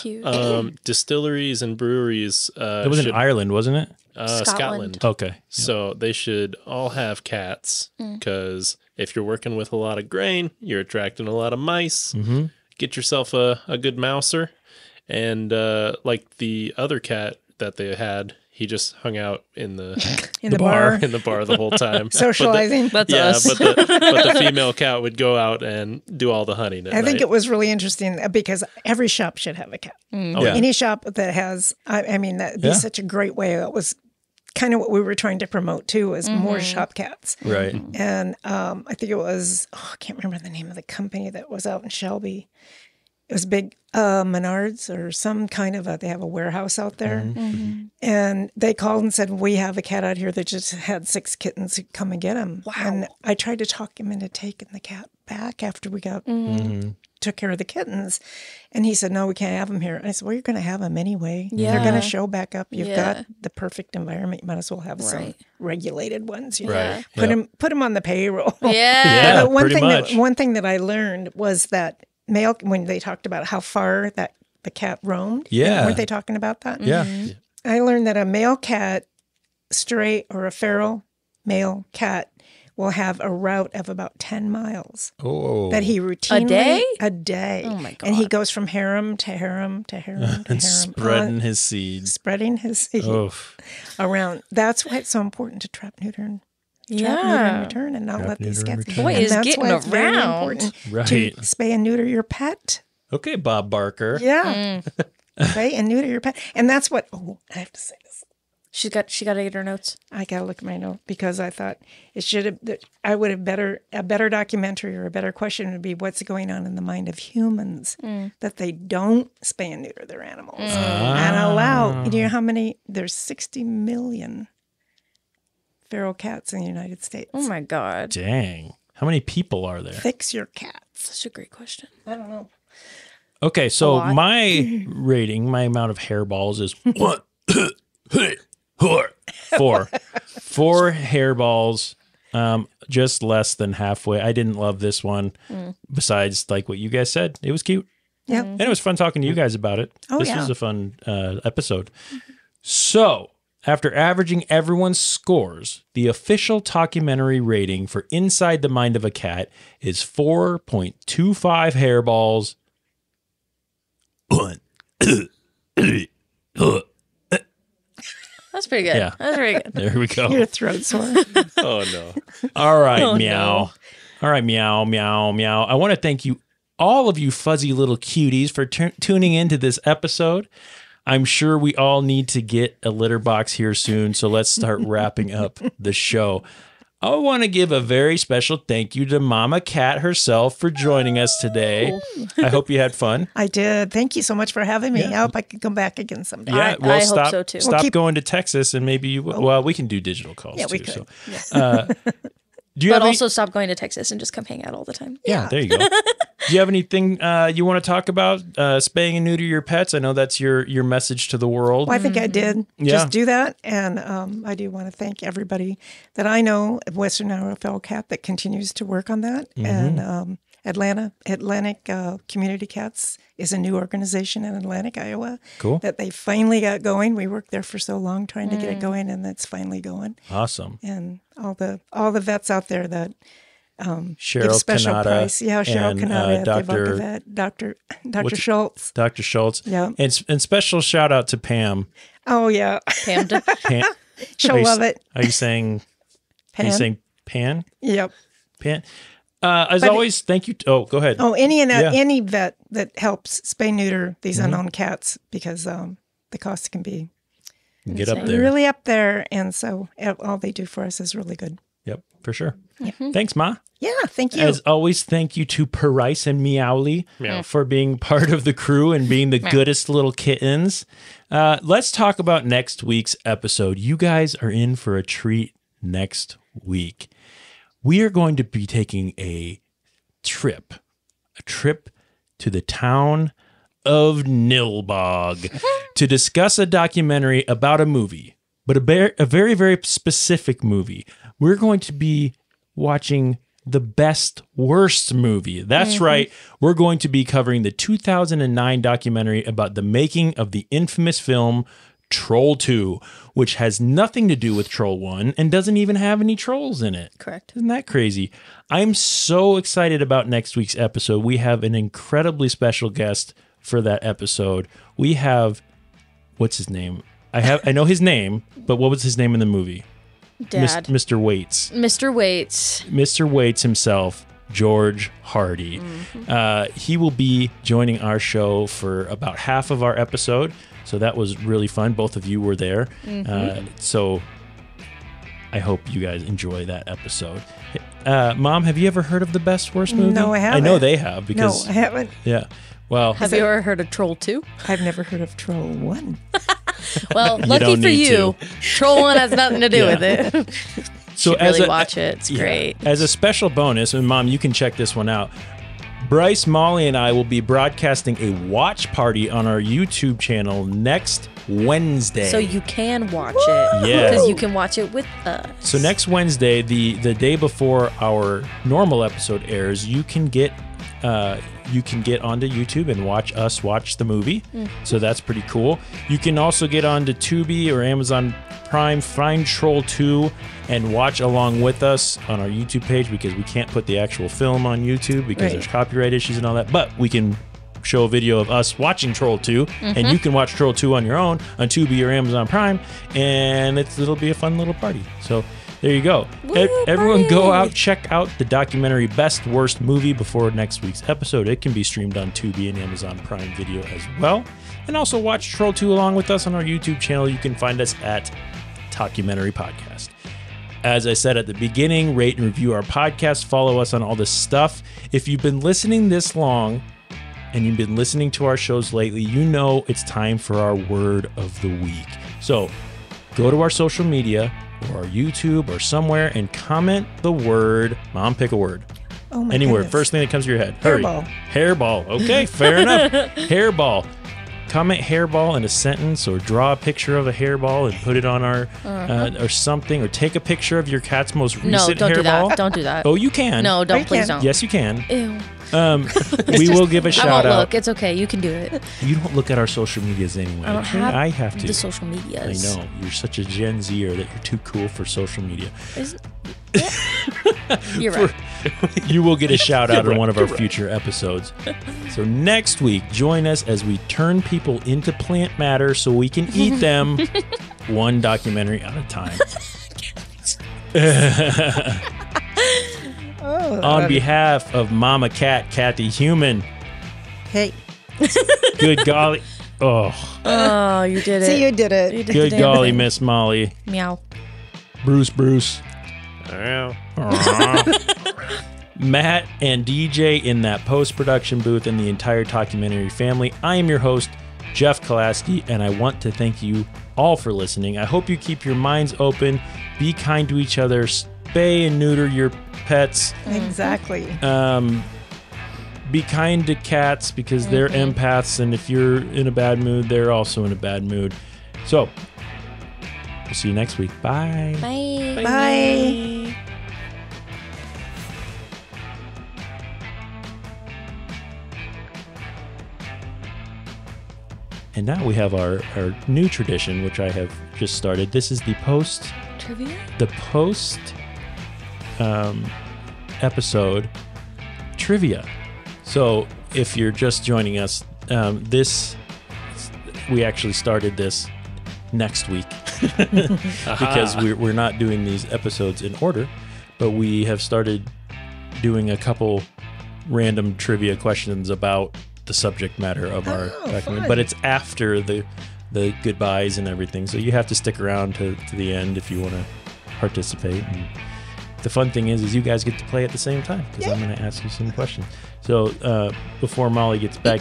Distilleries and breweries. It was in Ireland, wasn't it? Scotland. Okay. So they should all have cats because if you're working with a lot of grain, you're attracting a lot of mice. Mm-hmm. Get yourself a good mouser. And like the other cat that they had, he just hung out in the bar the whole time, socializing. But the female cat would go out and do all the hunting. I think it was really interesting because every shop should have a cat. Any shop that has, I mean, that'd be such a great way. That was kind of what we were trying to promote too, was more shop cats. Right. And I think it was, I can't remember the name of the company that was out in Shelby. It was big Menards or some kind of they have a warehouse out there. And they called and said, we have a cat out here that just had 6 kittens. Come and get them. Wow. And I tried to talk him into taking the cat back after we got took care of the kittens. And he said, no, we can't have them here. And I said, well, you're going to have them anyway. They're going to show back up. You've got the perfect environment. You might as well have some regulated ones. You know? Put them on the payroll. Yeah. One thing that I learned was that when they talked about how far that the cat roamed. Weren't they talking about that? Yeah. I learned that a male cat, stray or a feral male cat, will have a route of about 10 miles. Oh. That he routinely... A day? Oh, my God. And he goes from harem to harem to harem to harem. And spreading his seed. Spreading his seed around. That's why it's so important to trap, neuter, and return and not let these cats... Boy, is getting around. Very important to spay and neuter your pet. Okay, Bob Barker. Yeah. Spay and neuter your pet. And that's what... Oh, I have to say this. She got to get her notes. I got to look at my note because I thought it should have... I would have a better documentary or a better question would be what's going on in the mind of humans that they don't spay and neuter their animals and allow... You know how many... There's 60 million feral cats in the United States. Oh, my God. Dang. How many people are there? Fix your cats. Such a great question. I don't know. Okay, so my rating, my amount of hairballs is 4. 4 hairballs, just less than halfway. I didn't love this one. Besides, like what you guys said, it was cute. Yeah, and it was fun talking to you guys about it. This was a fun episode. So, after averaging everyone's scores, the official Talkumentary rating for Inside the Mind of a Cat is 4.25 hairballs. That's pretty good. Yeah. That's very good. There we go. Your throat sore. Oh, no. All right, meow. No. All right, meow, meow, meow. I want to thank you, all of you fuzzy little cuties, for tuning into this episode. I'm sure we all need to get a litter box here soon, so let's start wrapping up the show. I want to give a very special thank you to Mama Cat herself for joining us today. I hope you had fun. I did. Thank you so much for having me. I hope I can come back again someday. Yeah, well, I hope so too. Stop going to Texas and maybe you. Well, we can do digital calls. Yeah, too, we could. So. Yeah. Do you but also stop going to Texas and just come hang out all the time. Yeah, there you go. Do you have anything you want to talk about? Spaying and neuter your pets. I know that's your message to the world. Well, I think I did. Just do that. And I do want to thank everybody that I know at Western Iowa Feral Cat that continues to work on that. And Atlantic Community Cats is a new organization in Atlantic, Iowa. Cool. That they finally got going. We worked there for so long trying to get it going, and that's finally going. Awesome. And all the vets out there that Cheryl give special Kanata price. Yeah, Cheryl Kanata, Dr. Schultz. Dr. Schultz. Yeah. And special shout out to Pam. Oh, yeah. Pam. She'll love it. Are you saying Pan? Are you saying Pan? Yep. Pan. As always, thank you. Go ahead. Oh, any vet that helps spay neuter these unknown cats, because the cost can be get up there, really up there, and so all they do for us is really good. Yep, for sure. Thanks, Ma. Yeah, thank you. As always, thank you to PURRice and MEOWly for being part of the crew and being the goodest little kittens. Let's talk about next week's episode. You guys are in for a treat next week. We are going to be taking a trip to the town of Nilbog to discuss a documentary about a movie, but a very, very specific movie. We're going to be watching the best worst movie. That's right. We're going to be covering the 2009 documentary about the making of the infamous film Troll 2, which has nothing to do with Troll 1 and doesn't even have any trolls in it. Correct. Isn't that crazy? I'm so excited about next week's episode. We have an incredibly special guest for that episode. We have, what's his name? I know his name, but what was his name in the movie? Dad. Mr. Waits. Mr. Waits. Mr. Waits himself, George Hardy. He will be joining our show for about half of our episode. So that was really fun. Both of you were there. So I hope you guys enjoy that episode. Mom, have you ever heard of the best worst movie? No, I haven't. I know they have because No, I haven't. Yeah. Well, have you ever heard of Troll 2? I've never heard of Troll 1. Well, lucky for you, Troll 1 has nothing to do with it. So you should really watch it. It's great. As a special bonus, and Mom, you can check this one out. Bryce, Molly, and I will be broadcasting a watch party on our YouTube channel next Wednesday. So you can watch it. Yeah. Because you can watch it with us. So next Wednesday, the day before our normal episode airs, you can get onto YouTube and watch the movie. So that's pretty cool. You can also get onto Tubi or Amazon Prime, find Troll 2 and watch along with us on our YouTube page, because we can't put the actual film on YouTube because there's copyright issues and all that, but we can show a video of us watching Troll 2 and you can watch Troll 2 on your own on Tubi or Amazon Prime, and it'll be a fun little party. So there you go. Everyone go out, check out the documentary Best Worst Movie before next week's episode. It can be streamed on Tubi and Amazon Prime Video as well. And also watch Troll 2 along with us on our YouTube channel. You can find us at Talkumentary Podcast. As I said at the beginning, rate and review our podcast. Follow us on all this stuff. If you've been listening this long and you've been listening to our shows lately, you know it's time for our word of the week. So go to our social media or our YouTube or somewhere and comment the word. Mom, pick a word. Oh my Anywhere. goodness. First thing that comes to your head. Hurry. Hairball. Hairball. Okay, fair enough. Hairball. Comment hairball in a sentence, or draw a picture of a hairball and put it on our or something, or take a picture of your cat's most recent don't hairball. do that. Don't do that. Oh, you can. No, don't. Please don't. Yes, you can. Ew. We will give a shout I won't out. look. It's okay. You can do it. You don't look at our social medias anyway. I have to. The social medias. I know. You're such a Gen Zer that you're too cool for social media. You're right. You will get a shout out in one of our future episodes. So next week, join us as we turn people into plant matter so we can eat them one documentary at a time. On behalf of Mama Cat, Kathy Humann. Hey. Good golly. Oh, you did it. See, you did it. You did Good the golly, thing. Miss Molly. Meow. Bruce. Matt and DJ in that post-production booth, and the entire Talkumentary family. I am your host, Jeff CLAWsky, and I want to thank you all for listening. I hope you keep your minds open, be kind to each other, spay and neuter your pets. Exactly. Be kind to cats because they're empaths, and if you're in a bad mood, they're also in a bad mood. So, we'll see you next week. Bye. Bye. Bye. And now we have our new tradition, which I have just started. This is the post Trivia? The post episode trivia. So if you're just joining us, we actually started this next week because we're not doing these episodes in order, but we have started doing a couple random trivia questions about the subject matter of our document, fun. but it's after the goodbyes and everything, so you have to stick around to the end if you want to participate. the fun thing is you guys get to play at the same time because I'm going to ask you some questions. So before Molly gets back,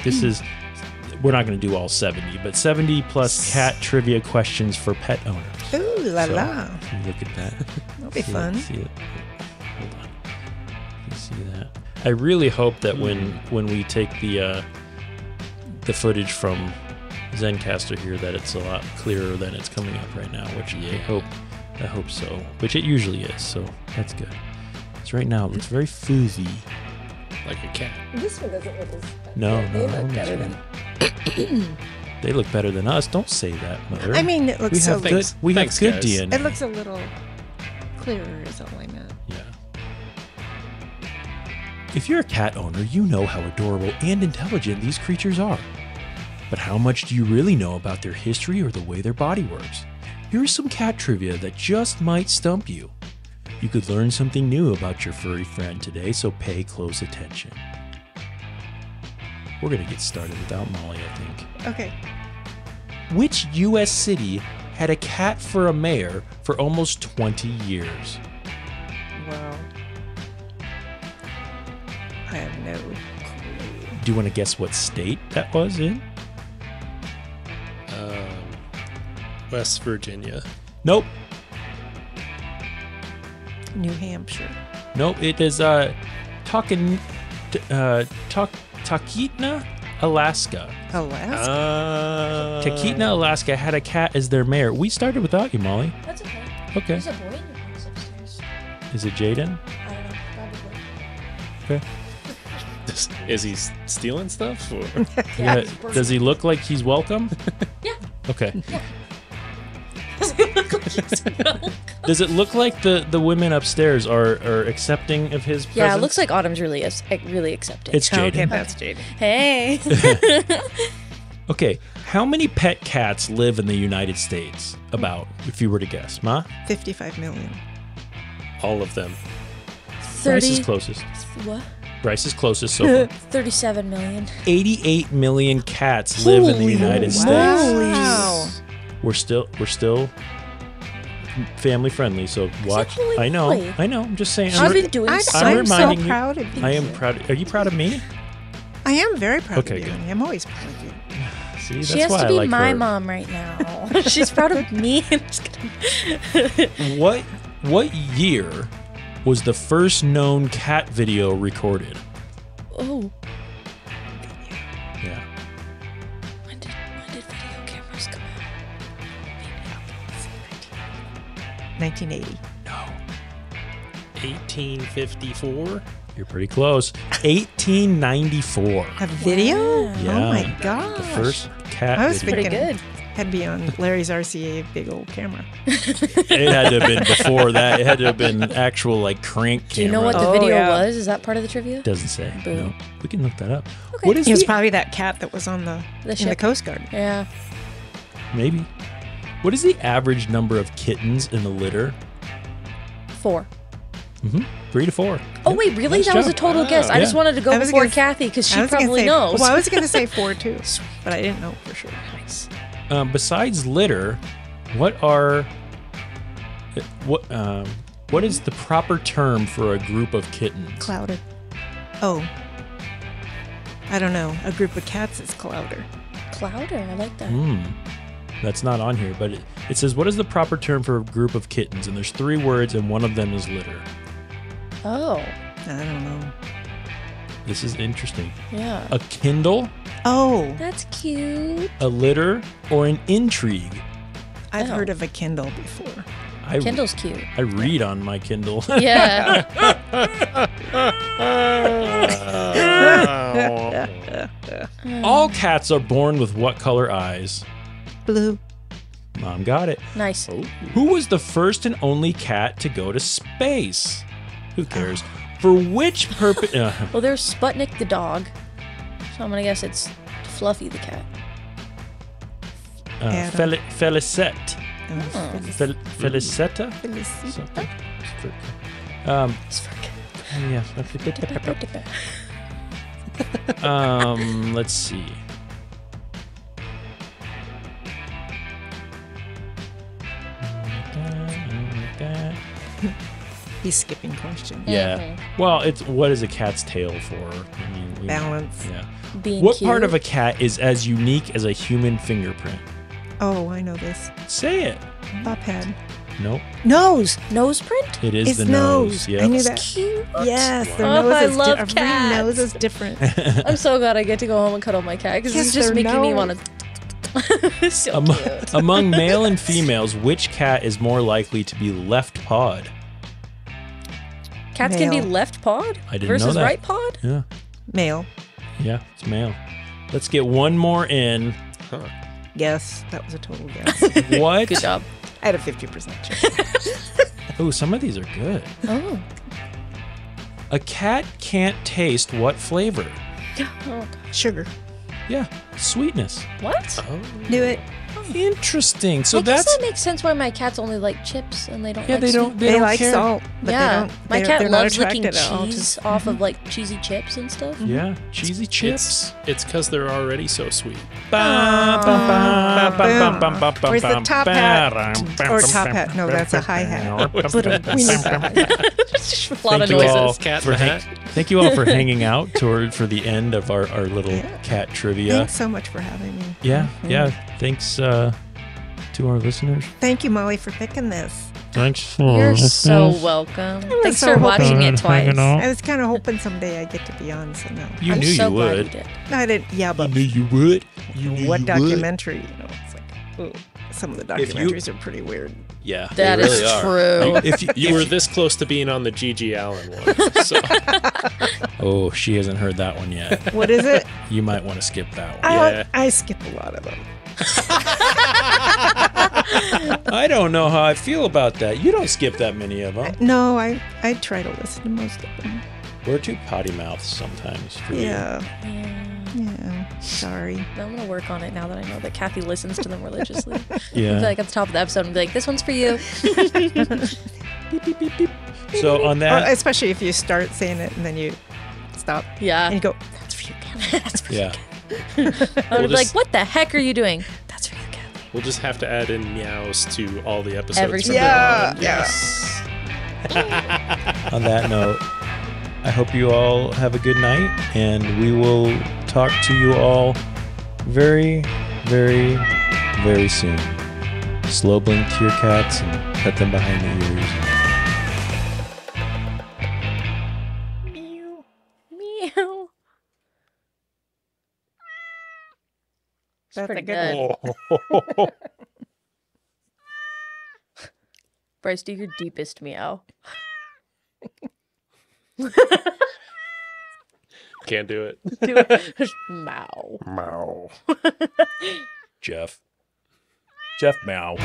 we're not going to do all 70, but 70 plus cat trivia questions for pet owners. Ooh la la! Look at that. That'll be fun. See it. Hold on. You see that? I really hope that when we take the footage from Zencastr here, that it's a lot clearer than it's coming up right now, which I hope so, which it usually is, so that's good. So right now it looks very foozy. Like a cat. This one doesn't look as... No, they look better than... They look better than us. Don't say that, Mother. I mean, it looks so good. We have good DNA. It looks a little clearer, is all I meant. Yeah. If you're a cat owner, you know how adorable and intelligent these creatures are. But how much do you really know about their history or the way their body works? Here's some cat trivia that just might stump you. You could learn something new about your furry friend today, so pay close attention. We're going to get started without Molly, I think. Okay. Which U.S. city had a cat for a mayor for almost 20 years? Wow. I have no clue. Do you want to guess what state that was in? West Virginia. Nope. New Hampshire. Nope, it is Talkeetna, Alaska. Alaska? Talkeetna, Alaska had a cat as their mayor. We started without you, Molly. That's okay. Okay. There's a boy in your house upstairs. Is it Jaden? I don't know. Probably. Okay. Is he stealing stuff? Or? Yeah. Does he look like he's welcome? Yeah. Okay. Yeah. Does he look like he's welcome? Does it look like the women upstairs are accepting of his presence? Yeah, it looks like Autumn's really accepting. It's Jaden. Okay, that's Jaden. Hey. Okay, how many pet cats live in the United States? About, if you were to guess, Ma? 55 million. All of them. 30. Bryce is closest. What? Bryce is closest so far. 37 million. 88 million cats live in the United States. Wow. We're still family friendly, so watch. Really I know. really? I'm just saying. I've been doing so I'm reminding so proud of you. I am proud. Are you proud of me? I am very proud Okay, of you. good. I'm always proud of you. See, that's She has why to I be like my her. mom right now. She's proud of me. I'm just kidding. What year was the first known cat video recorded? Oh. Yeah. When did video cameras come out? 1980. No. 1854. You're pretty close. 1894. A video? Yeah. Oh my gosh. The first cat I was video. thinking Pretty good. had to be on Larry's RCA big old camera. It had to have been before that. It had to have been actual like crank camera. Do you know what the video was? Is that part of the trivia? Doesn't say. Boo. No. We can look that up. Okay. What is It was the probably that cat that was on in the ship. Coast Guard. Yeah. maybe? What is the average number of kittens in the litter? 4. 3 to 4. Oh, Yep. wait, really? Nice that was a job. total guess. I just wanted to go I was before gonna- Kathy because I she was gonna probably say- knows. Well, I was going to say 4 too, but I didn't know for sure. Nice. Besides litter, what is the proper term for a group of kittens? Clouder. Oh. I don't know. A group of cats is clouder. Clouder. I like that. That's not on here, but it says, what is the proper term for a group of kittens? And there's 3 words, and one of them is litter. Oh. I don't know. This is interesting. Yeah. A kindle, Oh. That's cute. a litter, or an intrigue? I've Oh. heard of a Kindle before. Kindle's cute. I read on my Kindle. Yeah. All cats are born with what color eyes? Blue. Mom got it. Nice. Who was the first and only cat to go to space? Who cares? For which purpose? Well, there's Sputnik the dog. So I'm going to guess it's Fluffy the cat. Felicette. Felicetta? Something. Yeah. Let's see. He's skipping questions. Yeah. Well, it's what is a cat's tail for? I mean, Balance. Yeah. Being what cute. part of a cat is as unique as a human fingerprint? Oh, I know this. Say it. Bop head. Nope. Nose. Nose print? It is It's the nose. I knew It's that. cute. Yes, their Oh, nose I is love every cats. nose is different. I'm so glad I get to go home and cuddle my cat because Kiss it's just their making me nose. want to. So cute. Among male and females, which cat is more likely to be left pawed? Cats can be Male. left pawed I didn't versus know that. right pawed? Yeah. Male. Yeah, it's male. Let's get one more in. Yes, that was a total guess. What? Good job. I had a 50% chance. Oh, some of these are good. Oh. A cat can't taste what flavor? Oh. Sugar. Yeah, sweetness. What? Knew it. Interesting. So I guess that's that makes sense why my cats only like chips and they don't yeah. like They sweet. don't. They, They don't like care. salt, but Yeah, they don't. my they're- cat they're not loves licking attracted at all to- cheese off of like cheesy chips and stuff. Yeah, cheesy chips. It's because they're already so sweet. Where's the top hat? Or top hat? No, that's a hi hat. We need the hi hat. A lot of noises. Cat in the hat. Thank you all for hanging out for the end of our little cat trivia. Thanks so much for having me. Yeah. Thanks to our listeners. Thank you, Molly, for picking this. Thanks for You're so welcome. Thanks so for watching hoping- it twice. I was kind of hoping someday I'd get to be on, so no. You I'm knew so you glad would. you did. I did, yeah, but knew you would. You knew what you documentary? You know, it's like, ooh, some of the If you- documentaries are pretty weird. Yeah, That they is really are. true. If You were this close to being on the Gigi Allen one. So. Oh, she hasn't heard that one yet. What is it? You might want to skip that one. I skip a lot of them. I don't know how I feel about that. You don't skip that many of them. No, I try to listen to most of them. We're too potty mouths sometimes for Yeah. Sorry. I'm gonna work on it now that I know that Kathy listens to them religiously. Yeah. Like at the top of the episode, and be like, "This one's for you." Beep, beep, beep, beep. So on that, especially if you start saying it and then you stop. Yeah. And you go, "That's for you, Kathy. That's for yeah. I would be like, "What the heck are you doing?" That's for you, Kathy. We'll just have to add in meows to all the episodes. Every from single now on. one. Yes. On that note, I hope you all have a good night, and we will talk to you all very, very, very soon. Slow blink to your cats and pet them behind the ears. Meow. Meow. That's pretty good. Bryce, do your deepest meow. Can't do it. Do it. Just meow. Meow. Jeff, meow.